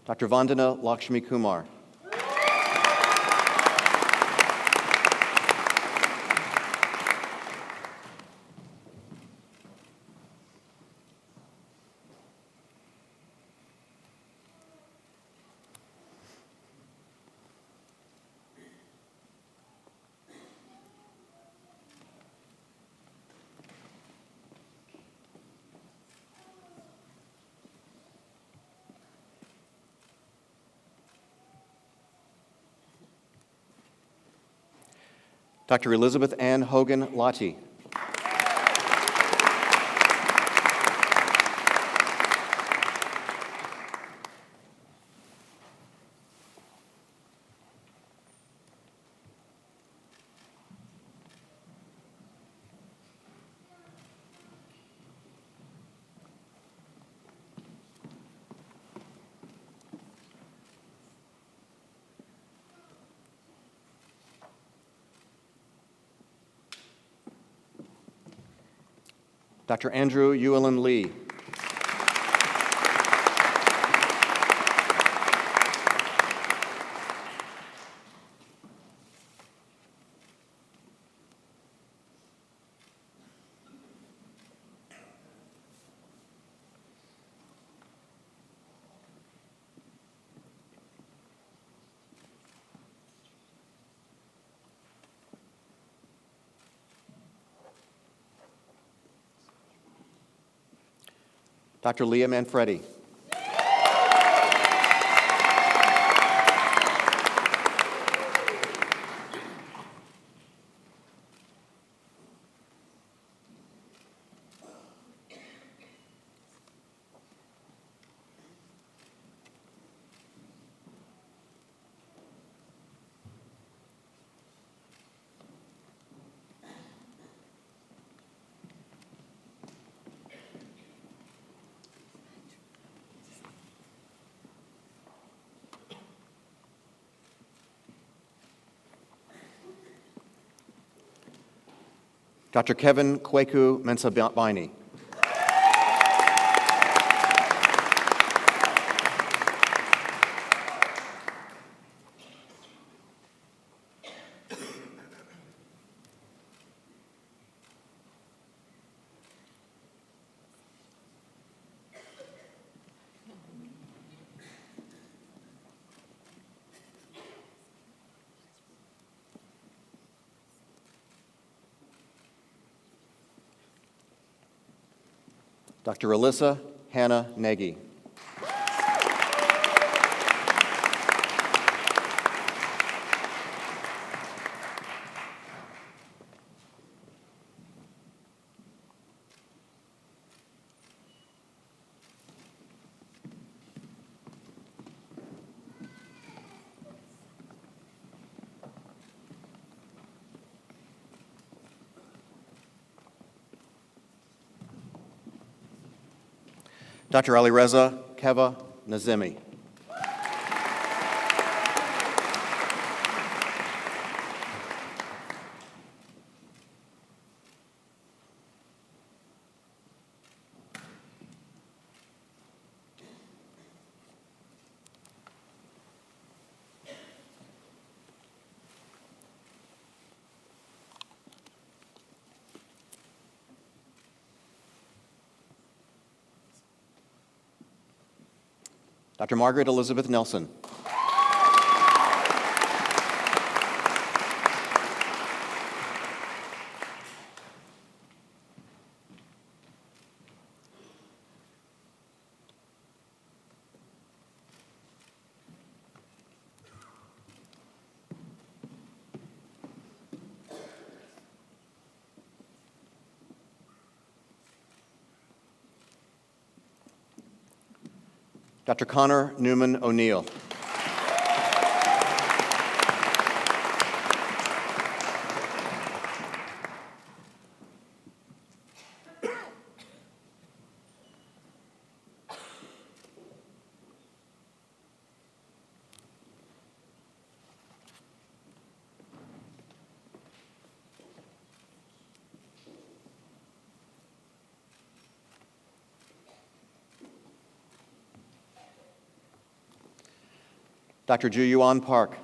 Dr. Vandana Lakshmi Kumar. Dr. Elizabeth Ann Hogan Lottie. Dr. Andrew Llewellyn Lee. Dr. Leah Manfredi. Dr. Kevin Kweku Mensah-Baini. Dr. Alyssa Hannah Nagy. Dr. Alireza Keva Nazemi. Dr. Margaret Elizabeth Nelson. Dr. Connor Newman O'Neill. Dr. Ju Yuan Park.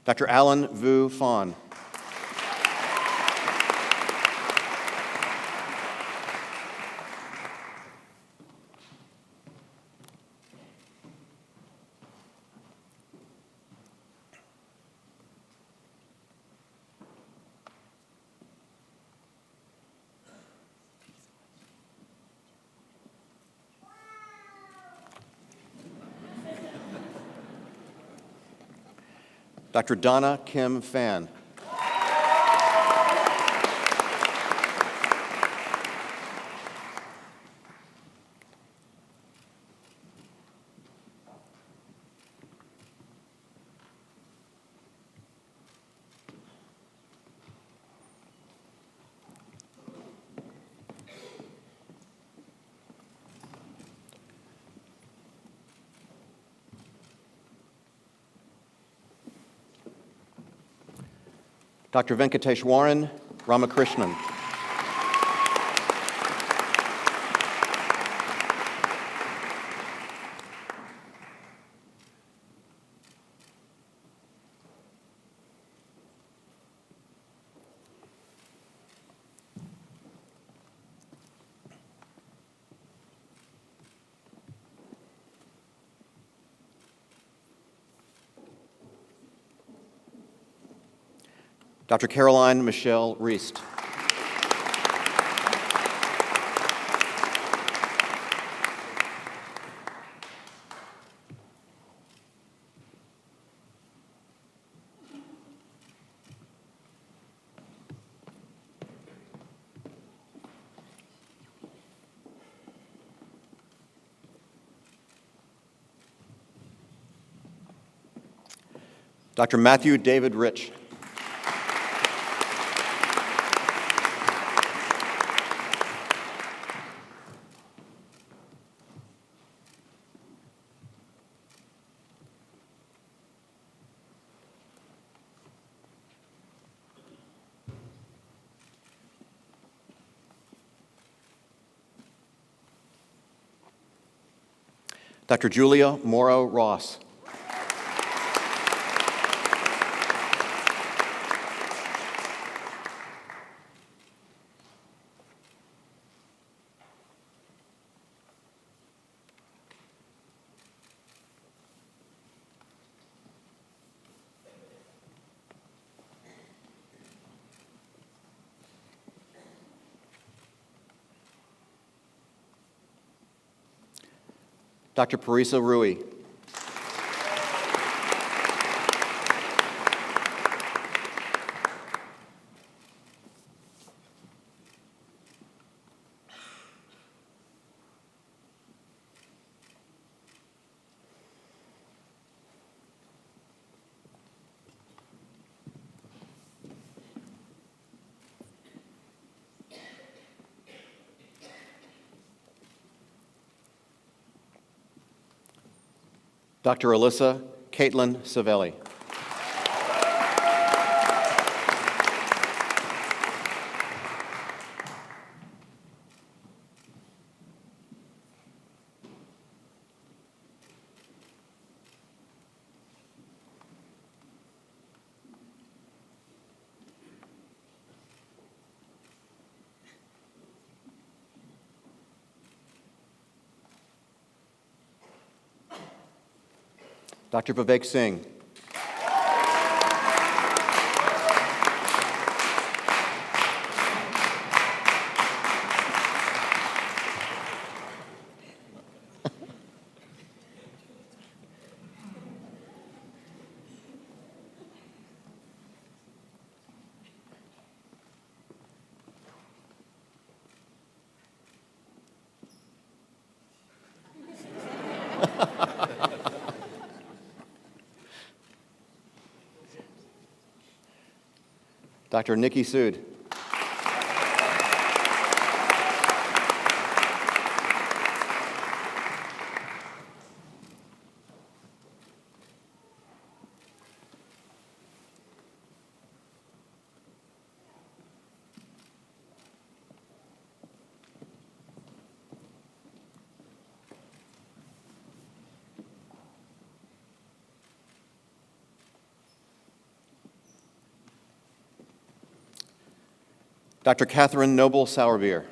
Dr. Alan Vu Phan. Dr. Donna Kim Phan. Dr. Venkateshwaran Ramakrishnan. Dr. Caroline Michelle Reist. Dr. Matthew David Rich. Dr. Julia Morrow Ross. Dr. Parisa Rui. Dr. Alyssa Caitlin Savelli. Dr. Vivek Singh. Dr. Nikki Sood. Dr. Catherine Noble Sourbeer.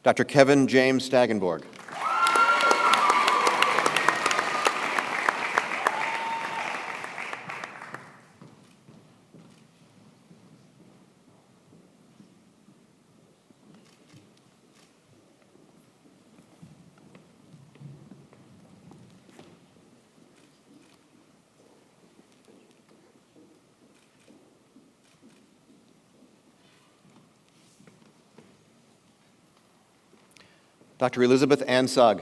Dr. Kevin James Stagenborg. Dr. Elizabeth Ann Sugg.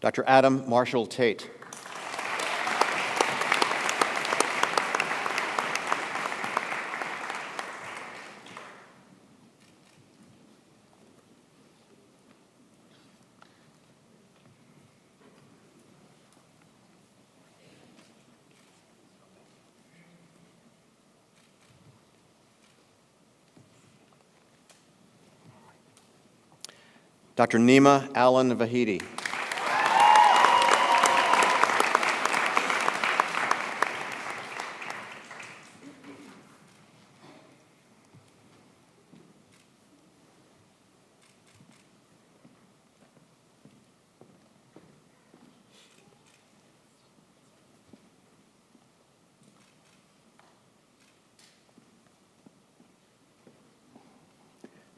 Dr. Adam Marshall Tate. Dr. Nima Allen Vahidi.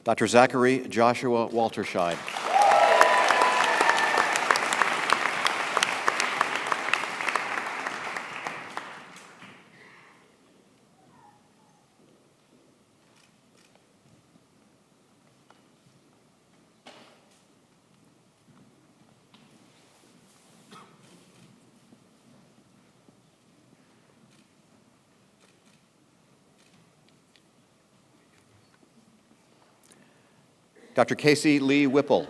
Dr. Zachary Joshua Walterscheid. Dr. Casey Lee Whipple.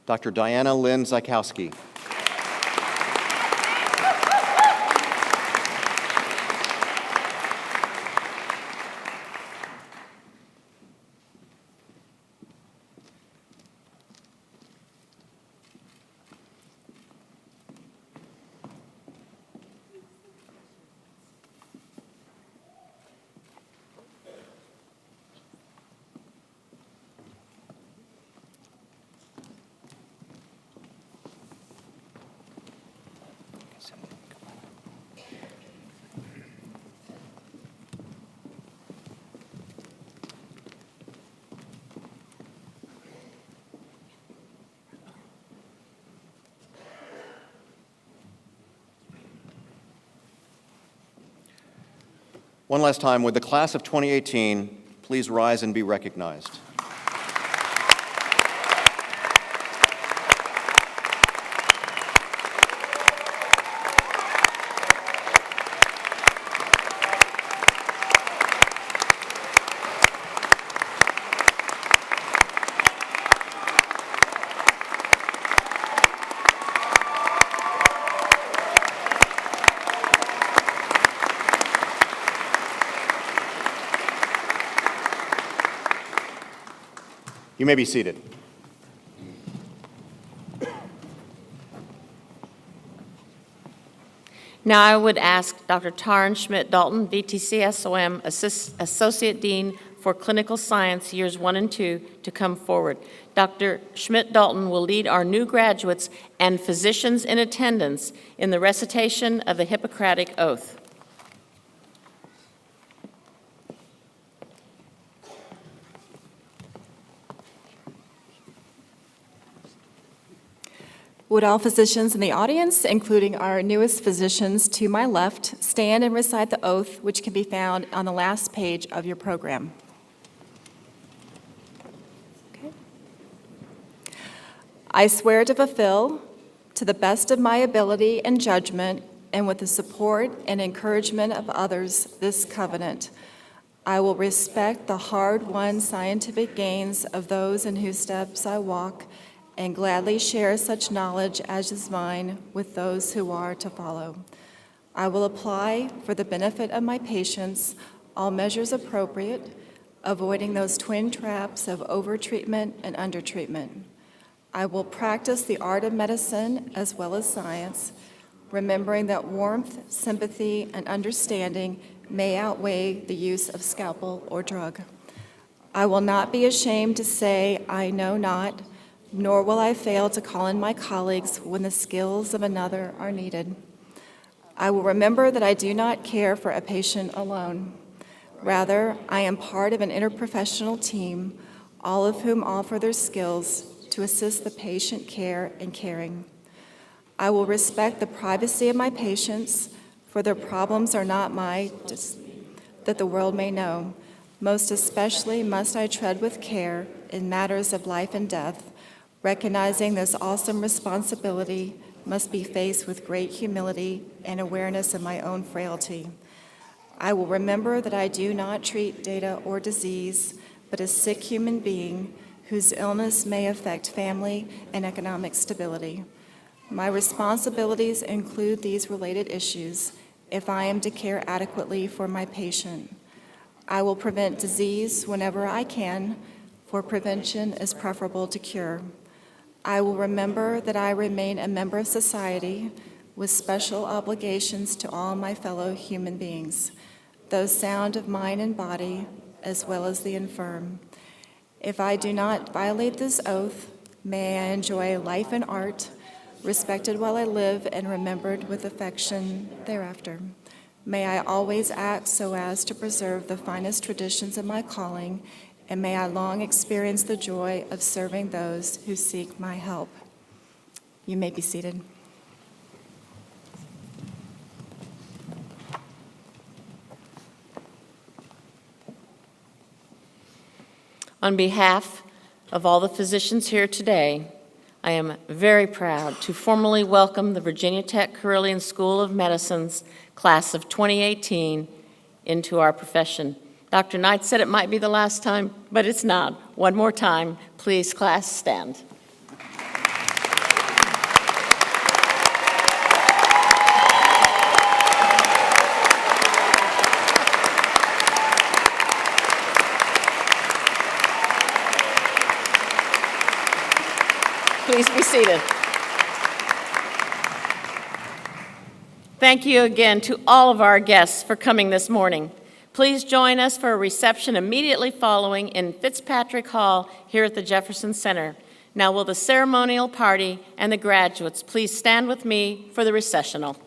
Dr. Diana Lynn Zykowski. One last time, would the class of 2018 please rise and be recognized? You may be seated. Now I would ask Dr. Taryn Schmidt-Dalton, VTCSOM Associate Dean for Clinical Science, Years 1 and 2, to come forward. Dr. Schmidt-Dalton will lead our new graduates and physicians in attendance in the recitation of the Hippocratic Oath. Would all physicians in the audience, including our newest physicians to my left, stand and recite the oath, which can be found on the last page of your program. Okay. I swear to fulfill, to the best of my ability and judgment, and with the support and encouragement of others, this covenant. I will respect the hard-won scientific gains of those in whose steps I walk, and gladly share such knowledge as is mine with those who are to follow. I will apply, for the benefit of my patients, all measures appropriate, avoiding those twin traps of overtreatment and undertreatment. I will practice the art of medicine as well as science, remembering that warmth, sympathy, and understanding may outweigh the use of scalpel or drug. I will not be ashamed to say, I know not, nor will I fail to call in my colleagues when the skills of another are needed. I will remember that I do not care for a patient alone. Rather, I am part of an interprofessional team, all of whom offer their skills to assist the patient care and caring. I will respect the privacy of my patients, for their problems are not mine, that the world may know. Most especially must I tread with care in matters of life and death, recognizing this awesome responsibility must be faced with great humility and awareness of my own frailty. I will remember that I do not treat data or disease, but a sick human being whose illness may affect family and economic stability. My responsibilities include these related issues if I am to care adequately for my patient. I will prevent disease whenever I can, for prevention is preferable to cure. I will remember that I remain a member of society with special obligations to all my fellow human beings, those sound of mind and body, as well as the infirm. If I do not violate this oath, may I enjoy life and art, respected while I live and remembered with affection thereafter. May I always act so as to preserve the finest traditions of my calling, and may I long experience the joy of serving those who seek my help. You may be seated. On behalf of all the physicians here today, I am very proud to formally welcome the Virginia Tech Carilion School of Medicine's class of 2018 into our profession. Dr. Knight said it might be the last time, but it's not. One more time, please, class, stand. Please be seated. Thank you again to all of our guests for coming this morning. Please join us for a reception immediately following in Fitzpatrick Hall here at the Jefferson Center. Now will the ceremonial party and the graduates please stand with me for the recessional.